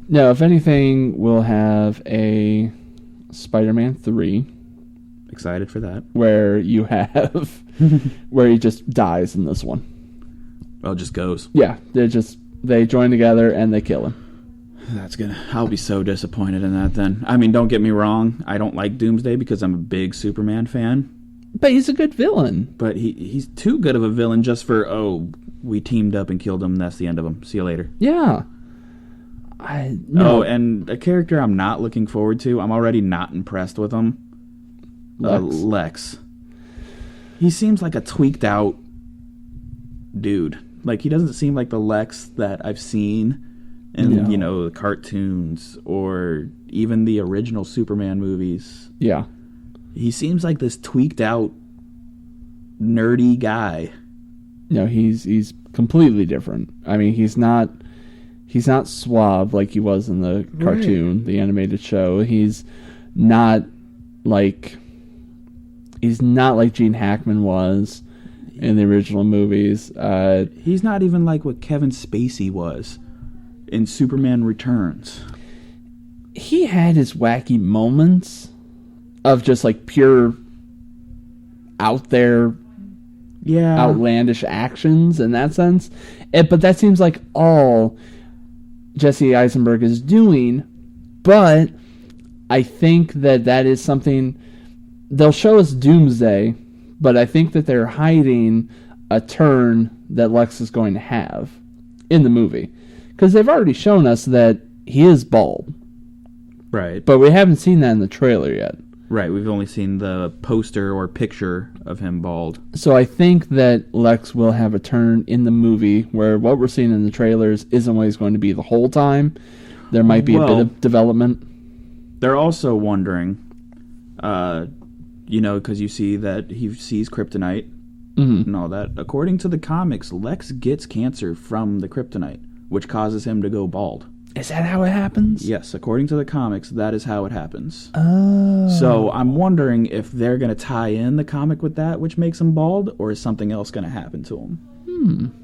No, if anything, we'll have a Spider-Man 3. Excited for that. Where you have... where he just dies in this one. Well, just goes. Yeah. They join together and they kill him. I'll be so disappointed in that then. I mean, don't get me wrong. I don't like Doomsday because I'm a big Superman fan. But he's a good villain. But he's too good of a villain just for, we teamed up and killed him, and that's the end of him. See you later. Yeah. No. Oh, and a character I'm not looking forward to, I'm already not impressed with him. Lex. He seems like a tweaked out dude. Like, he doesn't seem like the Lex that I've seen in, the cartoons or even the original Superman movies. Yeah. He seems like this tweaked out, nerdy guy. No, he's completely different. I mean, he's not suave like he was in the cartoon, the animated show. He's not like Gene Hackman was in the original movies. He's not even like what Kevin Spacey was in Superman Returns. He had his wacky moments of just like pure out there outlandish actions in that sense. But that seems like all Jesse Eisenberg is doing. But I think that is something they'll show us Doomsday, but I think that they're hiding a turn that Lex is going to have in the movie. Because they've already shown us that he is bald. Right. But we haven't seen that in the trailer yet. Right, we've only seen the poster or picture of him bald. So I think that Lex will have a turn in the movie where what we're seeing in the trailers isn't what he's going to be the whole time. There might be a bit of development. They're also wondering, because you see that he sees kryptonite and all that. According to the comics, Lex gets cancer from the kryptonite, which causes him to go bald. Is that how it happens? Yes, according to the comics, that is how it happens. Oh. So I'm wondering if they're going to tie in the comic with that, which makes him bald, or is something else going to happen to him?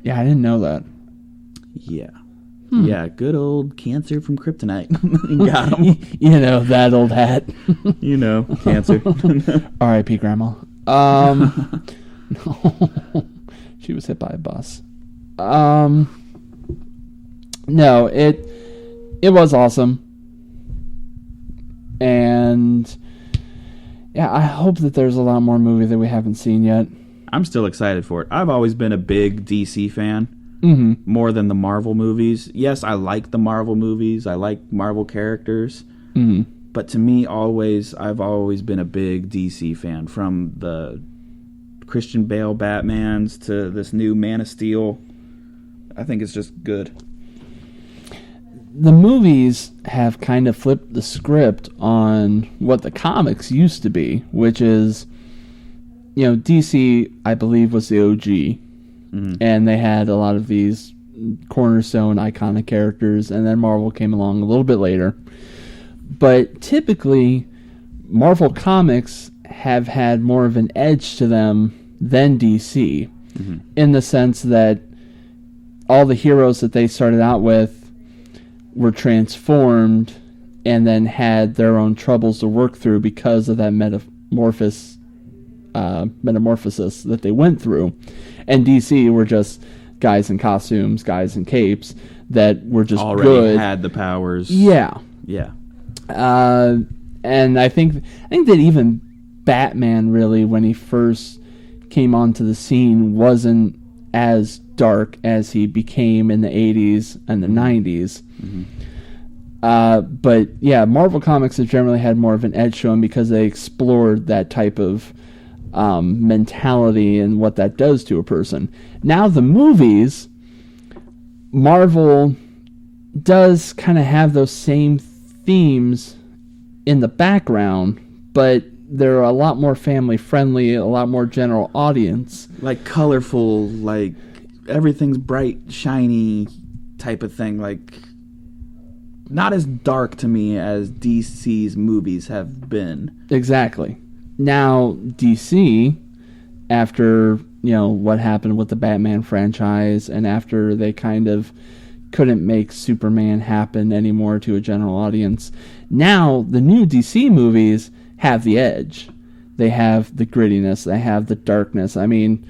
Yeah, I didn't know that. Yeah. Yeah, good old cancer from kryptonite. Got him. That old hat. Cancer. R.I.P. Grandma. No. She was hit by a bus. No, it was awesome. And yeah, I hope that there's a lot more movie that we haven't seen yet. I'm still excited for it. I've always been a big DC fan. More than the Marvel movies. Yes, I like the Marvel movies. I like Marvel characters. But to me, I've always been a big DC fan. From the Christian Bale Batmans to this new Man of Steel. I think it's just good. The movies have kind of flipped the script on what the comics used to be, which is, DC, I believe, was the OG. And they had a lot of these cornerstone iconic characters, and then Marvel came along a little bit later. But typically, Marvel comics have had more of an edge to them than DC, in the sense that all the heroes that they started out with were transformed and then had their own troubles to work through because of that metamorphosis that they went through. And DC were just guys in costumes, guys in capes that were just already good. Had the powers. Yeah. And I think that even Batman, really, when he first came onto the scene, wasn't as dark as he became in the 80s and the 90s. But yeah, Marvel Comics have generally had more of an edge to them because they explored that type of mentality and what that does to a person. Now the movies, Marvel does kind of have those same themes in the background, but they're a lot more family friendly, a lot more general audience. Like colorful, like everything's bright, shiny type of thing. Like not as dark to me as DC's movies have been. Exactly. Now, DC, after, what happened with the Batman franchise, and after they kind of couldn't make Superman happen anymore to a general audience, now the new DC movies have the edge. They have the grittiness. They have the darkness. I mean,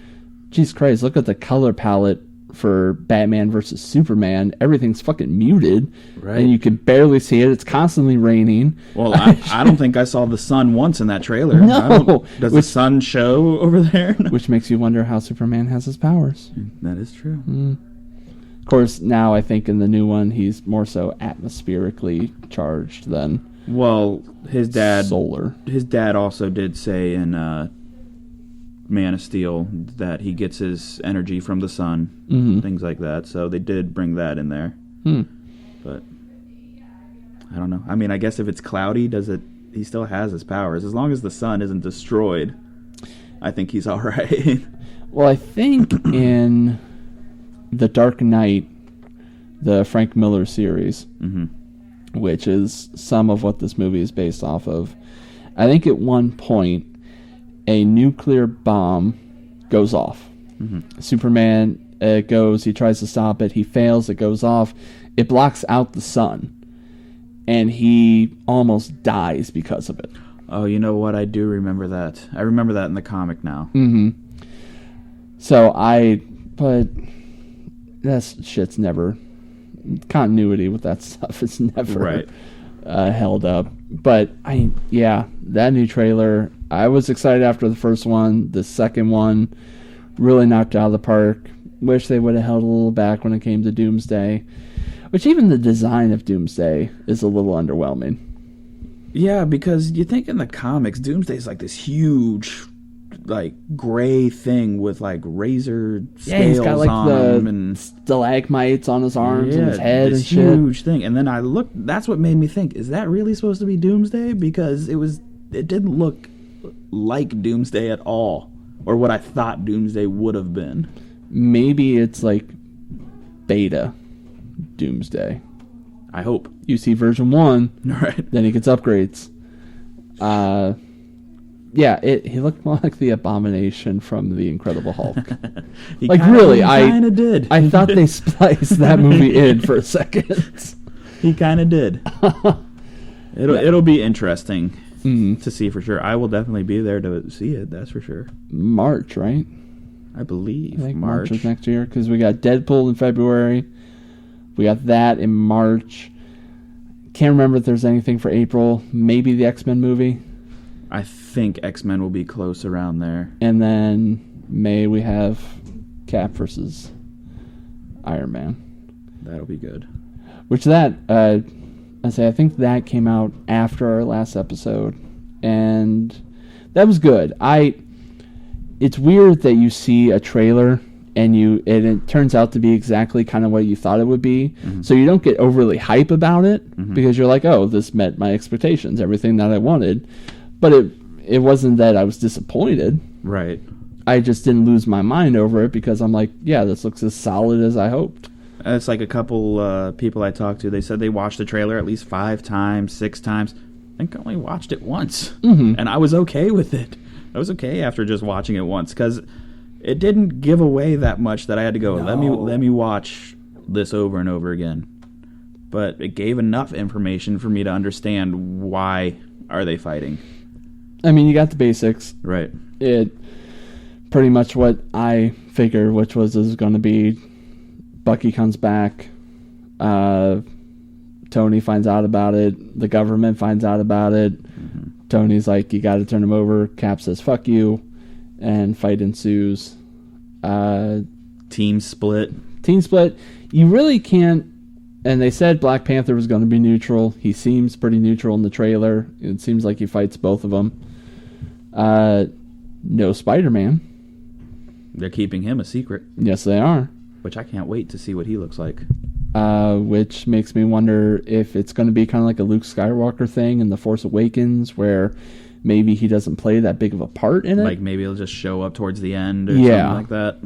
Jesus Christ, look at the color palette for Batman versus Superman. Everything's fucking muted, right? And you can barely see it. It's constantly raining. Well, I don't think I saw the sun once in that trailer. No. Does the sun show over there? Which makes you wonder how Superman has his powers. That is true. Of course, now I think in the new one, he's more so atmospherically charged than his dad. Solar. His dad also did say in Man of Steel that he gets his energy from the sun, things like that. So they did bring that in there. But I don't know. I mean, I guess if it's cloudy, he still has his powers. As long as the sun isn't destroyed, I think he's all right. Well, I think in The Dark Knight, the Frank Miller series, which is some of what this movie is based off of, I think at one point a nuclear bomb goes off. Superman he tries to stop it, he fails, it goes off, it blocks out the sun, and he almost dies because of it. Oh, you know what? I do remember that. I remember that in the comic now. Mm-hmm. But that shit's never, continuity with that stuff is never held up. But that new trailer, I was excited after the first one. The second one really knocked it out of the park. Wish they would have held a little back when it came to Doomsday, which even the design of Doomsday is a little underwhelming. Yeah, because you think in the comics, Doomsday's like this huge, like, gray thing with, like, razor scales he's got, like, on the him and stalagmites on his arms and his head and shit. Huge thing. And then I looked. That's what made me think: is that really supposed to be Doomsday? Because it didn't look like Doomsday at all, or what I thought Doomsday would have been. Maybe it's like beta Doomsday. I hope. You see version 1, right? Then he gets upgrades. He looked more like the Abomination from the Incredible Hulk. He kind of did. I thought they spliced that movie in for a second. He kind of did. It'll be interesting to see for sure. I will definitely be there to see it. That's for sure. March, right? I believe. I think March is next year because we got Deadpool in February. We got that in March. Can't remember if there's anything for April. Maybe the X-Men movie. I think X-Men will be close around there. And then May we have Cap versus Iron Man. That'll be good. Which I think that came out after our last episode, and that was good. It's weird that you see a trailer and it turns out to be exactly kind of what you thought it would be. Mm-hmm. So you don't get overly hype about it because you're like, oh, this met my expectations, everything that I wanted. But it wasn't that I was disappointed. Right. I just didn't lose my mind over it because I'm like, yeah, this looks as solid as I hoped. It's like a couple people I talked to, they said they watched the trailer at least 5 times, 6 times. I think I only watched it once. Mm-hmm. And I was okay with it. I was okay after just watching it once because it didn't give away that much that I had to go, let me watch this over and over again. But it gave enough information for me to understand why are they fighting. I mean, you got the basics. Right. It pretty much what I figured, which was going to be Bucky comes back, Tony finds out about it, the government finds out about it, Tony's like, you got to turn him over, Cap says, fuck you, and fight ensues. Team split. You really can't, and they said Black Panther was going to be neutral. He seems pretty neutral in the trailer. It seems like he fights both of them. No Spider-Man. They're keeping him a secret. Yes, they are. Which I can't wait to see what he looks like. Which makes me wonder if it's going to be kind of like a Luke Skywalker thing in The Force Awakens, where maybe he doesn't play that big of a part in it. Like maybe he'll just show up towards the end or something like that.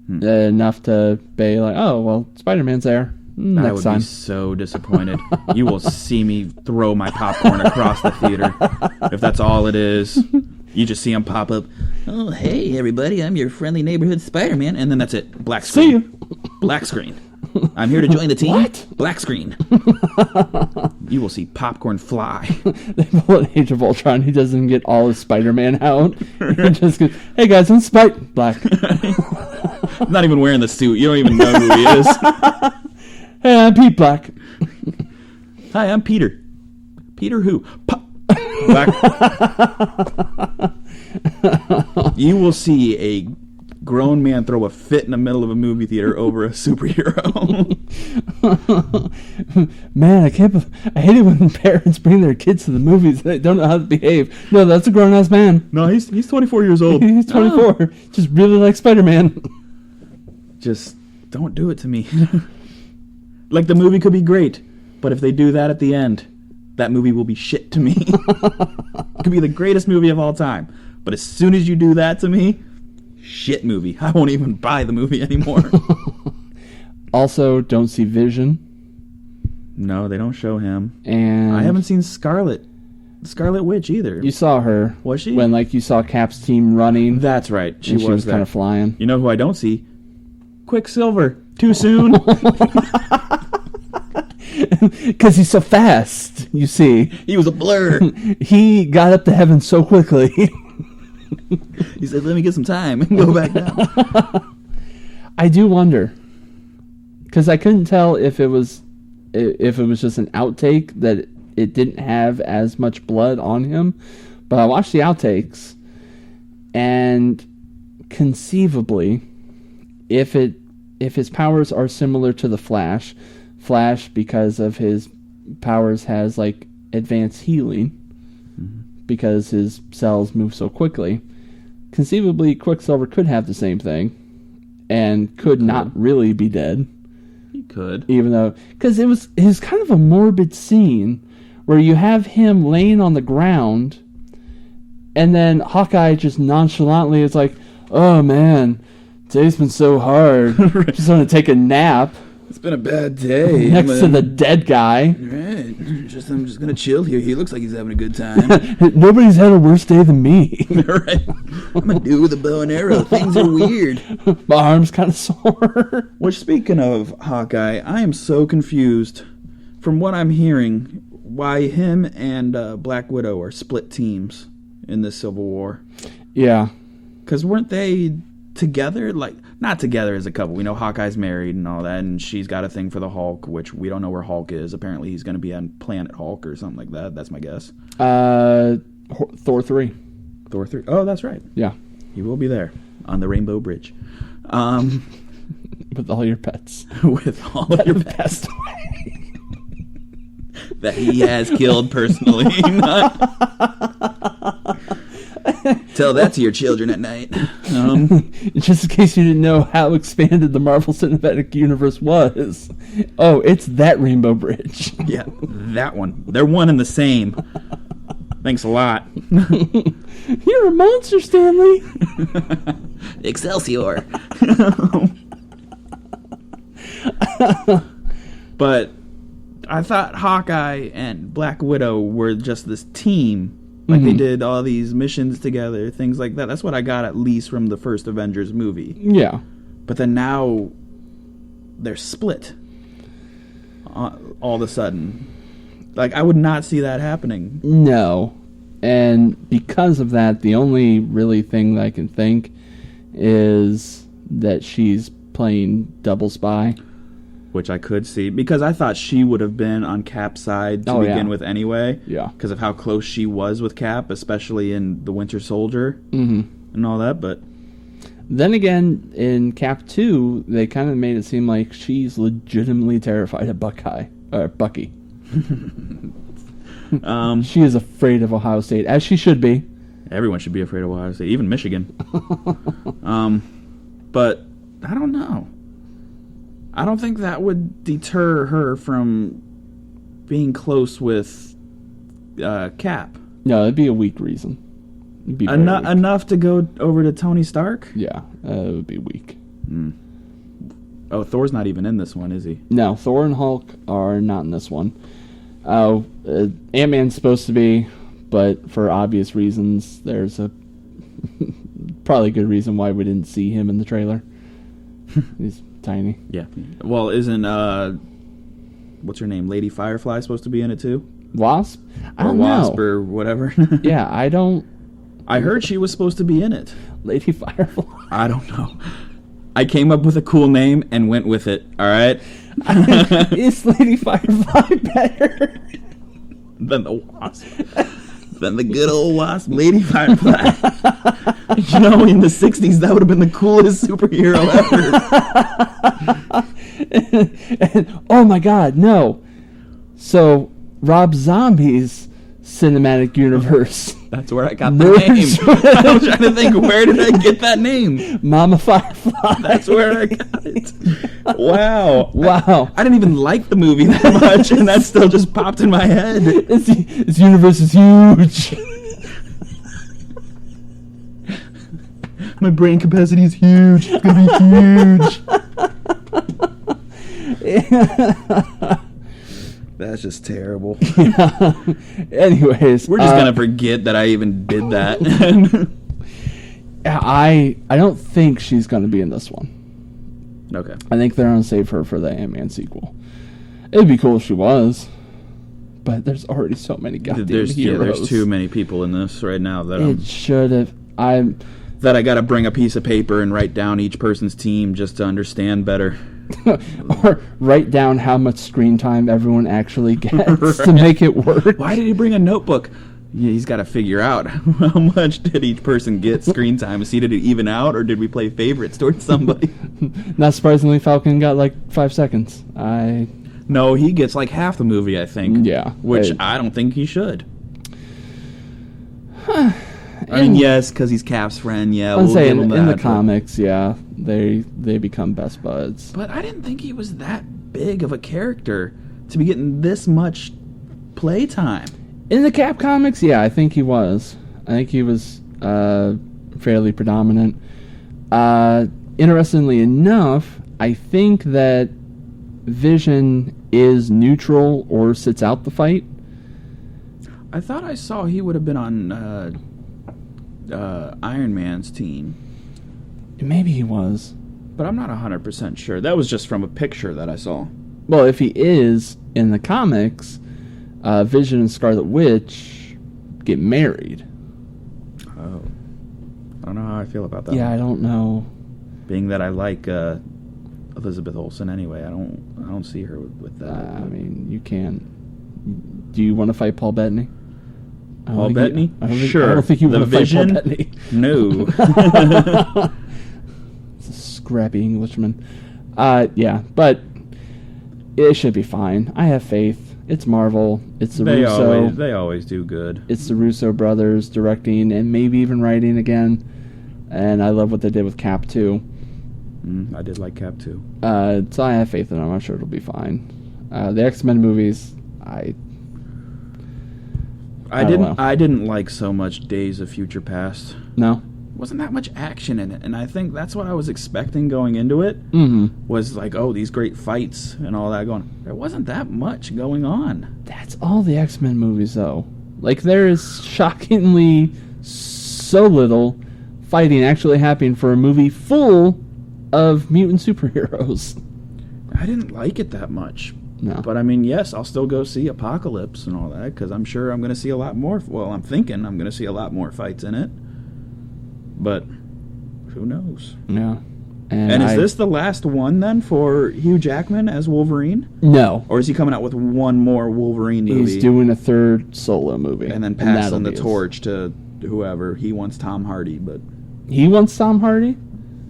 Enough to be like, oh, well, Spider-Man's there. Next I would time. be so disappointed. You will see me throw my popcorn across the theater if that's all it is. You just see him pop up. Oh, hey, everybody, I'm your friendly neighborhood Spider-Man. And then that's it. Black screen. See you. Black screen. I'm here to join the team. What? Black screen. You will see popcorn fly. They pull an Age of Ultron. He doesn't get all his Spider-Man out. He just goes, hey, guys, I'm Black. Not even wearing the suit. You don't even know who he is. Hey, I'm Pete Black. Hi, I'm Peter. Peter who? Black. You will see a grown man throw a fit in the middle of a movie theater over a superhero. Man, I hate it when parents bring their kids to the movies and they don't know how to behave. No, that's a grown-ass man. No, he's 24 years old. He's 24. Oh. Just really like Spider-Man. Just don't do it to me. Like, the movie could be great, but if they do that at the end, that movie will be shit to me. It could be the greatest movie of all time, but as soon as you do that to me, shit movie. I won't even buy the movie anymore. Also, don't see Vision. No, they don't show him. And I haven't seen Scarlet Witch either. You saw her. Was she? When, like, you saw Cap's team running. That's right. She was kind of flying. You know who I don't see? Quicksilver. Too soon. Because he's so fast. You see, He was a blur. he got up to heaven so quickly. He said, "Let me get some time and go back down." I do wonder, because I couldn't tell if it was just an outtake that it didn't have as much blood on him, but I watched the outtakes, and conceivably, if his powers are similar to the Flash, because of his powers has like advanced healing, because his cells move so quickly, conceivably Quicksilver could have the same thing and could not really be dead. He could. Even though, because it was kind of a morbid scene where you have him laying on the ground and then Hawkeye just nonchalantly is like, "Oh man, today's been so hard. Just want to take a nap." It's been a bad day. Next to the dead guy. Right. I'm just gonna chill here. He looks like he's having a good time. Nobody's had a worse day than me. Right. I'm a dude with a bow and arrow. Things are weird. My arm's kind of sore. Which, speaking of Hawkeye, I am so confused. From what I'm hearing, why him and Black Widow are split teams in this Civil War. Yeah. Because weren't they together? Like, not together as a couple. We know Hawkeye's married and all that, and she's got a thing for the Hulk, which we don't know where Hulk is. Apparently he's going to be on Planet Hulk or something like that. That's my guess. Thor 3. Thor 3. Oh, that's right. Yeah. He will be there on the Rainbow Bridge. With all your pets. With all of your pets. That he has killed personally. Tell that to your children at night. Just in case you didn't know how expanded the Marvel Cinematic Universe was. Oh, it's that Rainbow Bridge. Yeah, that one. They're one and the same. Thanks a lot. You're a monster, Stanley. Excelsior. But I thought Hawkeye and Black Widow were just this team. Like, they did all these missions together, things like that. That's what I got, at least, from the first Avengers movie. Yeah. But then now they're split all of a sudden. Like, I would not see that happening. No. And because of that, the only really thing that I can think is that she's playing double spy. Which I could see, because I thought she would have been on Cap's side to begin with anyway. Yeah. Because of how close she was with Cap, especially in The Winter Soldier and all that. But then again, in Cap 2, they kind of made it seem like she's legitimately terrified of Bucky. She is afraid of Ohio State, as she should be. Everyone should be afraid of Ohio State, even Michigan. But I don't know. I don't think that would deter her from being close with Cap. No, it'd be a weak reason. It'd be enough to go over to Tony Stark? Yeah, it would be weak. Oh, Thor's not even in this one, is he? No, Thor and Hulk are not in this one. Ant-Man's supposed to be, but for obvious reasons, there's a probably good reason why we didn't see him in the trailer. He's tiny. Yeah. Well, isn't what's her name? Lady Firefly supposed to be in it too? Wasp? I don't Wasp know. or whatever. Yeah, I don't. I heard she was supposed to be in it. Lady Firefly. I don't know. I came up with a cool name and went with it. All right. Is Lady Firefly better than the Wasp? Than the good old Wasp, Lady Firefly. You know, in the 60s, that would have been the coolest superhero ever. and, oh my god, no. So, Rob Zombie's cinematic universe. That's where I got the name. I was trying to think, where did I get that name? Mama Firefly. That's where I got it. Wow. I didn't even like the movie that much, and that still just popped in my head. This universe is huge. My brain capacity is huge. It's going to be huge. That's just terrible. Yeah. Anyways, we're just gonna forget that I even did that. I don't think she's gonna be in this one. Okay. I think they're gonna save her for the Ant-Man sequel. It'd be cool if she was, but there's already so many goddamn there's heroes. there's too many people in this right now that It should have. I got to bring a piece of paper and write down each person's team just to understand better. or write down how much screen time everyone actually gets to make it work. Why did he bring a notebook? Yeah, he's got to figure out how much did each person get screen time. See, did it even out, or did we play favorites towards somebody? Not surprisingly, Falcon got like 5 seconds. No, he gets like half the movie, I think. Yeah. Which I don't think he should. I mean, yes, because he's Cap's friend. Yeah, I'm we'll saying give him in that, the comics, yeah, they become best buds. But I didn't think he was that big of a character to be getting this much playtime. In the Cap comics, yeah, I think he was. I think he was fairly predominant. Interestingly enough, I think that Vision is neutral or sits out the fight. I thought I saw he would have been on Iron Man's team. Maybe he was. But I'm not 100% sure. That was just from a picture that I saw. Well, if he is in the comics, Vision and Scarlet Witch get married. Oh. I don't know how I feel about that. Yeah, I don't know. Being that I like Elizabeth Olsen anyway, I don't see her with that. I mean, you can't. Do you want to fight Paul Bettany? Paul Bettany? Sure. I don't think you want to fight Paul Bettany. No. It's a scrappy Englishman. Yeah, but it should be fine. I have faith. It's Marvel. It's the Russo. They always do good. It's the Russo brothers directing and maybe even writing again. And I love what they did with Cap too. I did like Cap too. So I have faith in them. I'm sure it'll be fine. The X-Men movies, I didn't like so much Days of Future Past. No. Wasn't that much action in it, and I think that's what I was expecting going into it. Mm-hmm. Was like, oh, these great fights and all that going. There wasn't that much going on. That's all the X-Men movies, though. Like, there is shockingly so little fighting actually happening for a movie full of mutant superheroes. I didn't like it that much. No. But, I mean, yes, I'll still go see Apocalypse and all that, because I'm sure I'm going to see a lot more. Well, I'm thinking I'm going to see a lot more fights in it. But who knows? Yeah. And is this the last one, then, for Hugh Jackman as Wolverine? No. Or is he coming out with one more Wolverine movie? He's doing a third solo movie. And then passing the torch to whoever. He wants Tom Hardy, but... He wants Tom Hardy?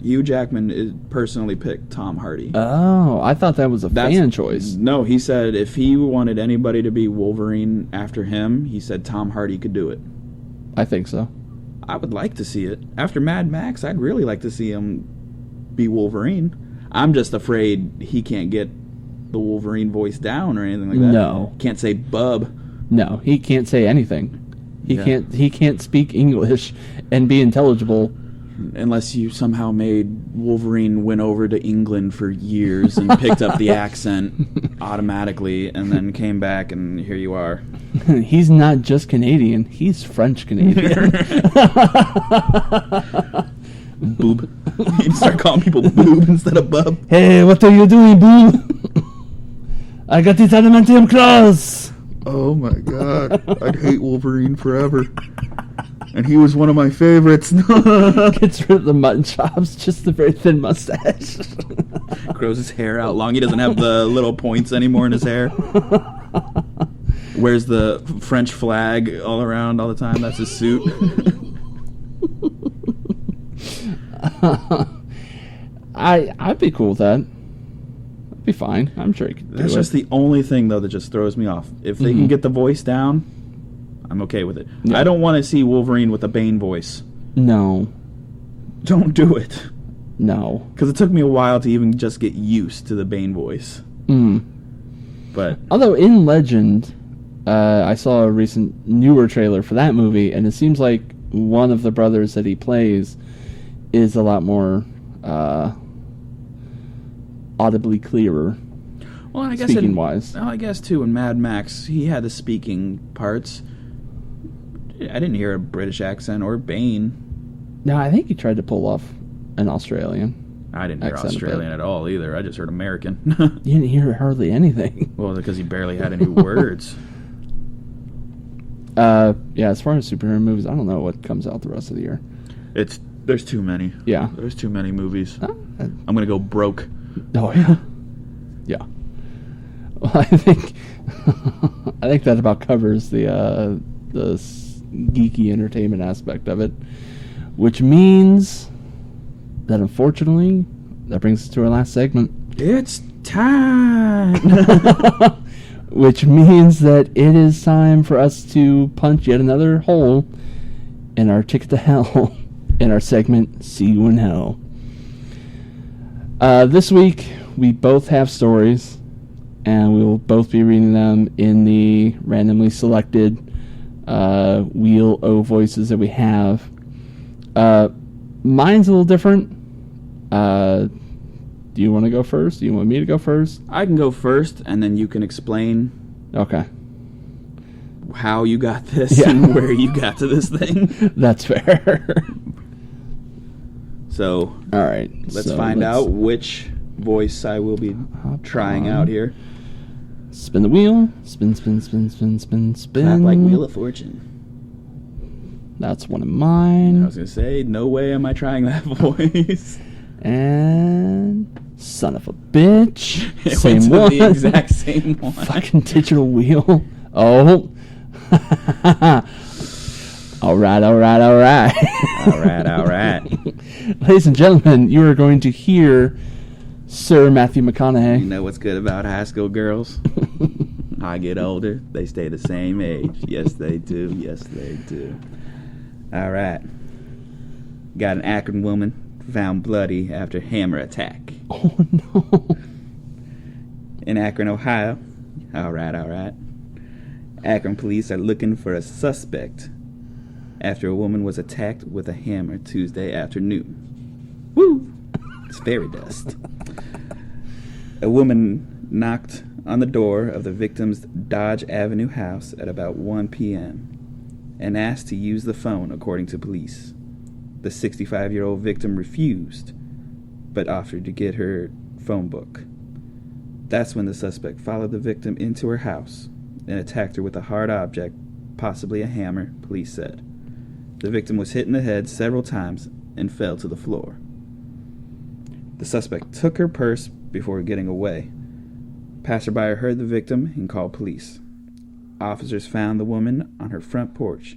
Hugh Jackman personally picked Tom Hardy. Oh, I thought that was a fan choice. No, he said if he wanted anybody to be Wolverine after him, he said Tom Hardy could do it. I think so. I would like to see it. After Mad Max, I'd really like to see him be Wolverine. I'm just afraid he can't get the Wolverine voice down or anything like that. No. Can't say bub. No, he can't say anything. He can't speak English and be intelligible. Unless you somehow made Wolverine went over to England for years and picked up the accent automatically and then came back and here you are. He's not just Canadian, he's French Canadian. Boob. You'd start calling people boob instead of bub. Hey, what are you doing, boob? I got these adamantium claws. Oh my god. I'd hate Wolverine forever. And he was one of my favorites. Gets rid of the mutton chops, just the very thin mustache. Grows his hair out long. He doesn't have the little points anymore in his hair. Wears the French flag all around all the time. That's his suit. I'd be cool with that. I'd be fine. I'm sure he could do it. That's just the only thing, though, that just throws me off. If they can get the voice down, I'm okay with it. Yeah. I don't want to see Wolverine with a Bane voice. No. Don't do it. No. Because it took me a while to even just get used to the Bane voice. But although in Legend, I saw a recent newer trailer for that movie, and it seems like one of the brothers that he plays is a lot more audibly clearer. Well, I guess speaking wise. Well, I guess too in Mad Max he had the speaking parts. I didn't hear a British accent or Bane. No, I think he tried to pull off an Australian. I didn't hear Australian at all either. I just heard American. You didn't hear hardly anything. Well, because he barely had any words. Yeah, as far as superhero movies, I don't know what comes out the rest of the year. There's too many. Yeah. There's too many movies. I'm going to go broke. Oh, yeah. Yeah. Well, I think that about covers the geeky entertainment aspect of it, which means that unfortunately that brings us to our last segment. It's time. Which means that it is time for us to punch yet another hole in our ticket to hell in our segment See You in Hell. This week we both have stories, and we will both be reading them in the randomly selected wheel O voices that we have. Mine's a little different. Do you want to go first? Do you want me to go first? I can go first, and then you can explain. Okay. How you got this and where you got to this thing. That's fair. So, all right. Let's find out which voice I will be trying out here. Spin the wheel. Spin, spin, spin, spin, spin, spin. Clap like Wheel of Fortune. That's one of mine. I was going to say, no way am I trying that voice. And son of a bitch. Same one. The exact same one. Fucking digital wheel. Oh. All right. Ladies and gentlemen, you are going to hear Sir Matthew McConaughey. You know what's good about high school girls? I get older, they stay the same age. Yes, they do. Yes, they do. All right. Got an Akron woman found bloody after hammer attack. Oh, no. In Akron, Ohio. All right. Akron police are looking for a suspect after a woman was attacked with a hammer Tuesday afternoon. Woo! It's fairy dust. A woman knocked on the door of the victim's Dodge Avenue house at about 1 p.m. and asked to use the phone, according to police. The 65-year-old victim refused, but offered to get her phone book. That's when the suspect followed the victim into her house and attacked her with a hard object, possibly a hammer, police said. The victim was hit in the head several times and fell to the floor. The suspect took her purse before getting away. Passerby heard the victim and called police. Officers found the woman on her front porch,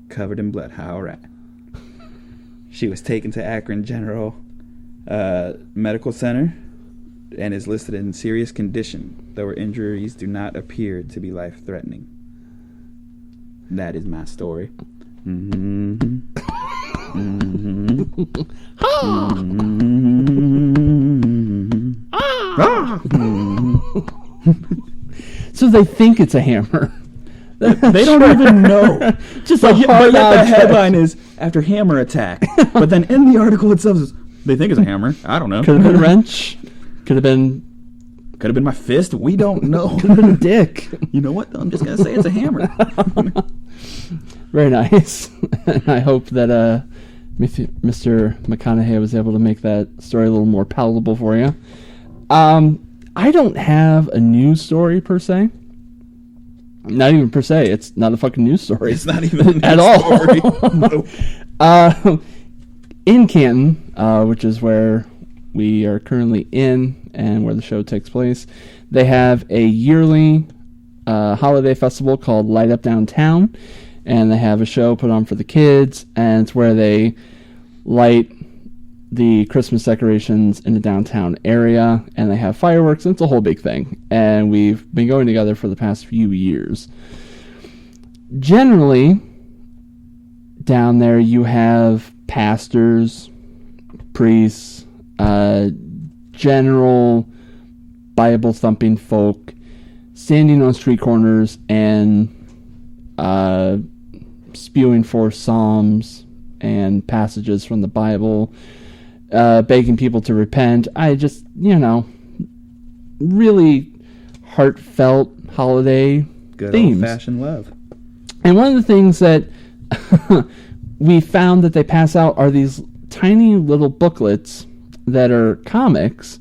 covered in blood. All right. She was taken to Akron General Medical Center and is listed in serious condition, though her injuries do not appear to be life-threatening. That is my story. So they think it's a hammer. They don't even know. Just but a yet hard the object. headline is after hammer attack. But then in the article itself is they think it's a hammer. I don't know. Could have been a wrench. Could have been my fist. We don't know. Could have been a dick. You know what? I'm just gonna say it's a hammer. Very nice. I hope that Mr. McConaughey was able to make that story a little more palatable for you. I don't have a news story per se. Not even per se. It's not a fucking news story. It's not even a news at all. Story. No. In Canton, which is where we are currently in and where the show takes place, they have a yearly holiday festival called Light Up Downtown, and they have a show put on for the kids, and it's where they light the Christmas decorations in the downtown area, and they have fireworks, and it's a whole big thing. And we've been going together for the past few years. Generally, down there you have pastors, priests, general Bible-thumping folk standing on street corners and spewing forth psalms and passages from the Bible, begging people to repent. I just, really heartfelt holiday Good themes. old-fashioned love. And one of the things that we found that they pass out are these tiny little booklets that are comics.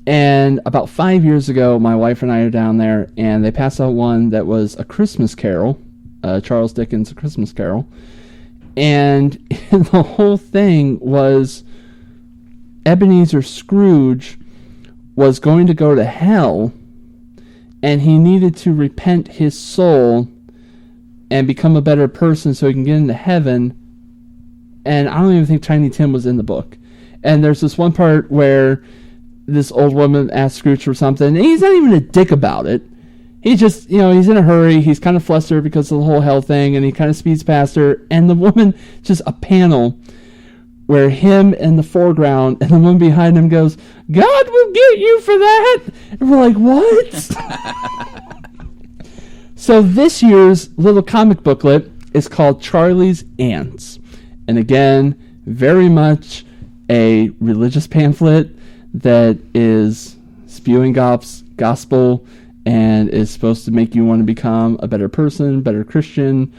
And about 5 years ago, my wife and I are down there, and they passed out one that was A Christmas Carol, Charles Dickens' A Christmas Carol. And the whole thing was Ebenezer Scrooge was going to go to hell, and he needed to repent his soul and become a better person so he can get into heaven. And I don't even think Tiny Tim was in the book. And there's this one part where this old woman asks Scrooge for something, and he's not even a dick about it. He just, he's in a hurry. He's kind of flustered because of the whole hell thing, and he kind of speeds past her. And the woman, just a panel where him in the foreground and the woman behind him goes, "God will get you for that." And we're like, what? So this year's little comic booklet is called Charlie's Ants. And again, very much a religious pamphlet that is spewing gospel and is supposed to make you want to become a better person, better Christian,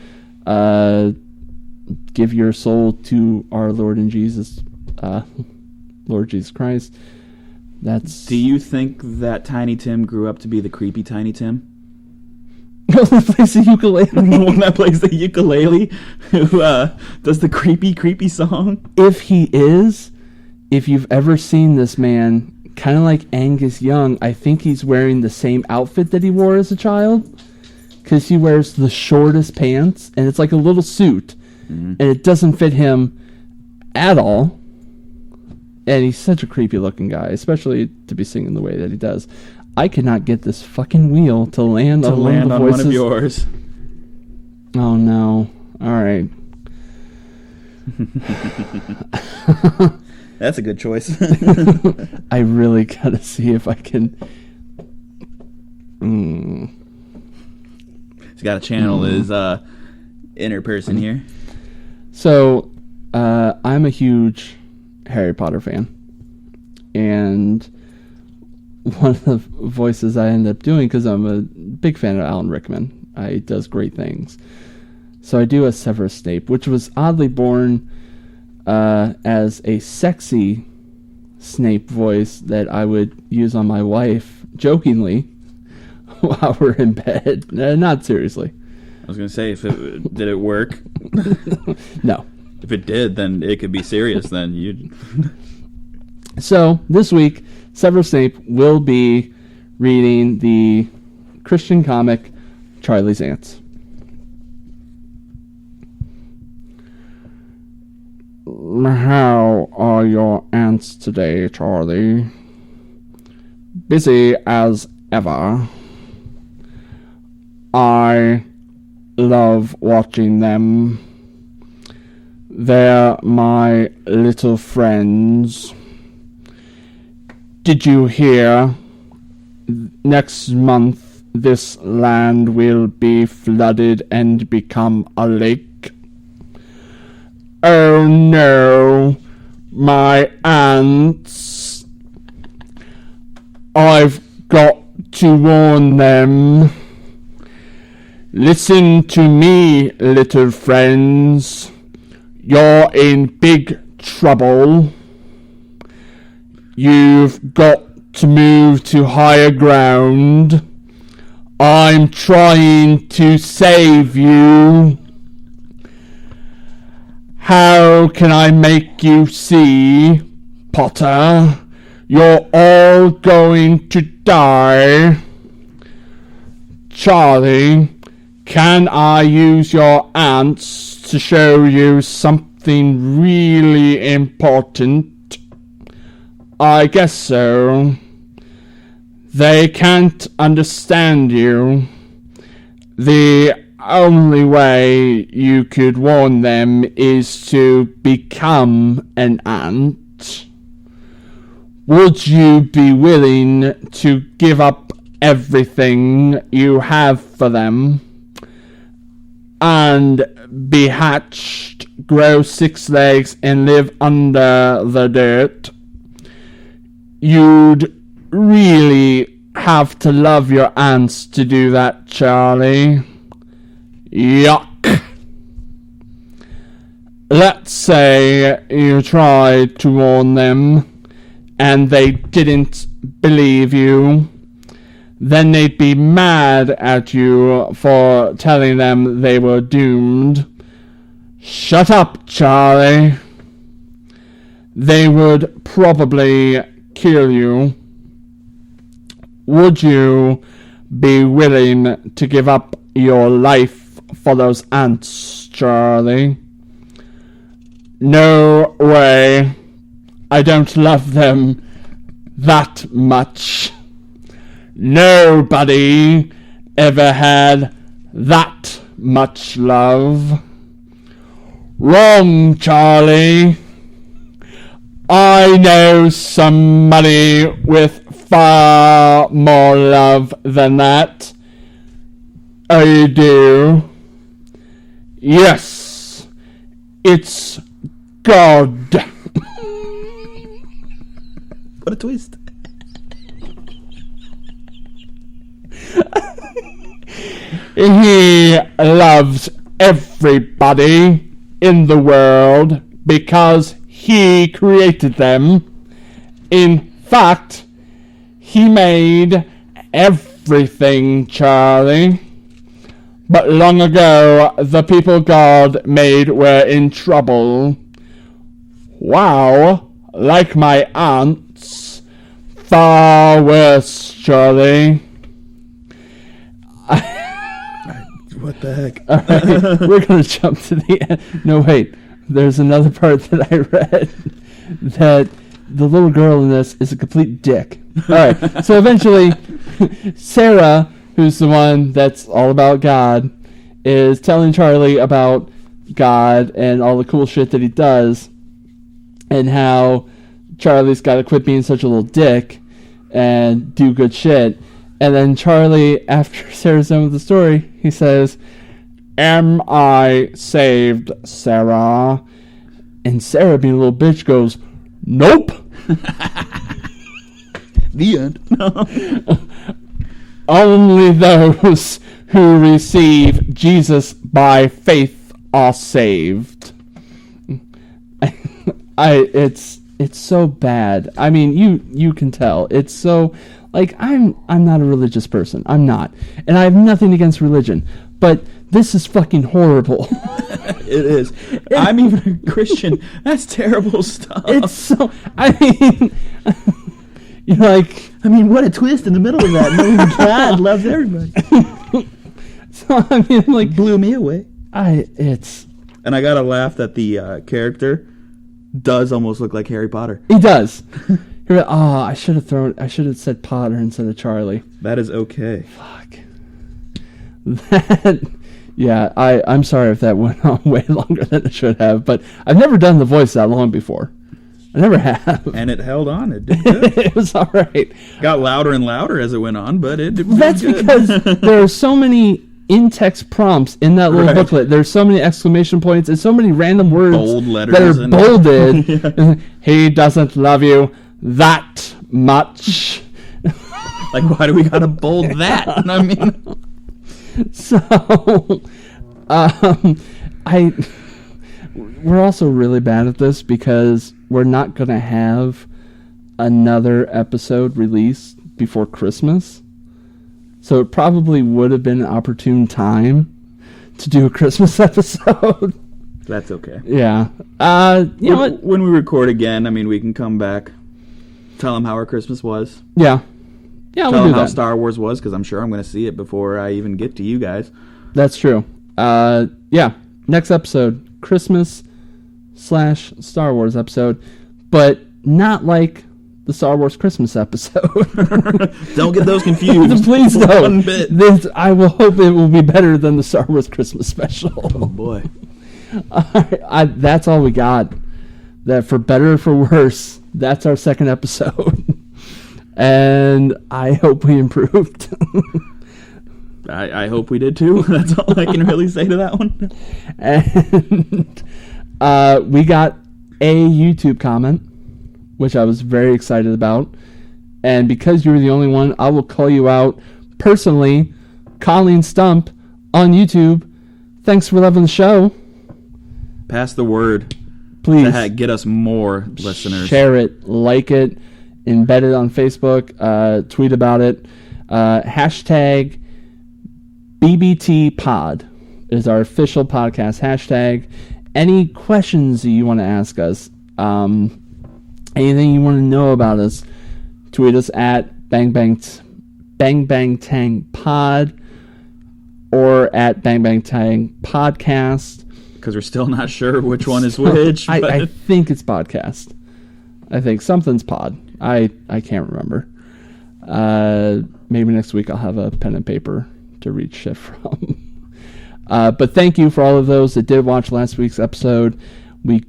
give your soul to our Lord and Jesus, Lord Jesus Christ. Do you think that Tiny Tim grew up to be the creepy Tiny Tim? He plays the ukulele. The one that plays the ukulele, who does the creepy song? If you've ever seen this man, kind of like Angus Young, I think he's wearing the same outfit that he wore as a child, because he wears the shortest pants, and it's like a little suit, and it doesn't fit him at all. And he's such a creepy looking guy, especially to be singing the way that he does. I cannot get this fucking wheel to land on one of yours. Oh no. Alright. That's a good choice. I really gotta see if I can. He's got to channel his inner person here. So, I'm a huge Harry Potter fan. And one of the voices I end up doing, because I'm a big fan of Alan Rickman, he does great things. So I do a Severus Snape, which was oddly born as a sexy Snape voice that I would use on my wife jokingly while we're in bed. Not seriously. I was going to say, did it work? No. If it did, then it could be serious. Then you'd. So this week, Severus Snape will be reading the Christian comic Charlie's Ants. How are your ants today, Charlie? Busy as ever. I love watching them. They're my little friends. Did you hear? Next month, this land will be flooded and become a lake. Oh no, my ants. I've got to warn them. Listen to me, little friends. You're in big trouble. You've got to move to higher ground. I'm trying to save you. How can I make you see, Potter? You're all going to die. Charlie, can I use your ants to show you something really important? I guess so. They can't understand you. The only way you could warn them is to become an ant. Would you be willing to give up everything you have for them and be hatched, grow 6 legs, and live under the dirt? You'd really have to love your ants to do that, Charlie. Yuck. Let's say you tried to warn them and they didn't believe you. then they'd be mad at you for telling them they were doomed. Shut up, Charlie. They would probably kill you. Would you be willing to give up your life for those ants, Charlie? No way. I don't love them that much. Nobody ever had that much love. Wrong, Charlie. I know somebody with far more love than that. I do. Yes, it's God. What a twist. He loves everybody in the world because he created them. In fact, he made everything, Charlie. But long ago, the people God made were in trouble. Wow, like my aunts. Far worse, Charlie. What the heck? All right, we're going to jump to the end. No, wait. There's another part that I read that the little girl in this is a complete dick. All right. So eventually, Sarah, who's the one that's all about God, is telling Charlie about God and all the cool shit that he does and how Charlie's got to quit being such a little dick and do good shit. And then Charlie, after Sarah's done with the story, he says, "Am I saved, Sarah?" And Sarah, being a little bitch, goes, "Nope." The end. Only those who receive Jesus by faith are saved. It's so bad. I mean, you can tell. It's so, like, I'm not a religious person. I'm not. And I have nothing against religion. But this is fucking horrible. It is. I'm even a Christian. That's terrible stuff. It's so, I mean, you're like, I mean, what a twist in the middle of that. Knowing God loves everybody. so I mean, like, Blew me away. And I gotta laugh that the character does almost look like Harry Potter. He does. You're like, oh, I should have said Potter instead of Charlie. That is okay. Fuck. Yeah, I'm sorry if that went on way longer than it should have, but I've never done the voice that long before. I never have. And it held on. It did good. It was all right. Got louder and louder as it went on, but it did That's good. because there are so many in-text prompts in that little booklet. There's so many exclamation points and so many random words Bold letters that are bolded. Yeah. He doesn't love you that much. Like, why do we gotta bold that? I mean... So, we're also really bad at this because we're not going to have another episode released before Christmas. So it probably would have been an opportune time to do a Christmas episode. That's okay. Yeah. You know what? When we record again, I mean, we can come back, tell them how our Christmas was. Yeah. Yeah, Tell we'll them do how that. Star Wars was, because I'm sure I'm going to see it before I even get to you guys. That's true. Yeah. Next episode, Christmas/Star Wars episode, but not like the Star Wars Christmas episode. Don't get those confused. Please don't. One bit. I will hope it will be better than the Star Wars Christmas special. Oh boy. That's all we got. That for better or for worse, that's our second episode. And I hope we improved. I hope we did too. That's all I can really say to that one. And we got a YouTube comment, which I was very excited about. And because you were the only one, I will call you out personally. Colleen Stump on YouTube. Thanks for loving the show. Pass the word. Please. To get us more listeners. Share it. Like it. Embed it on Facebook. Tweet about it. Hashtag BBT Pod is our official podcast hashtag. Any questions that you want to ask us, anything you want to know about us, tweet us at Bang Bang Tang Pod or at Bang Bang Tang Podcast. Because we're still not sure which one is which. I think it's podcast. I think something's pod. I can't remember. Maybe next week I'll have a pen and paper to read shit from. But thank you for all of those that did watch last week's episode. We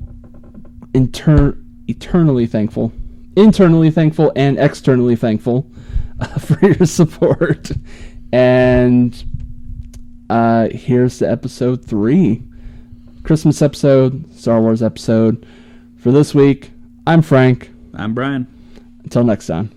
eternally thankful and externally thankful for your support. And here's the episode 3. Christmas episode, Star Wars episode. For this week, I'm Frank. I'm Bryan. Until next time.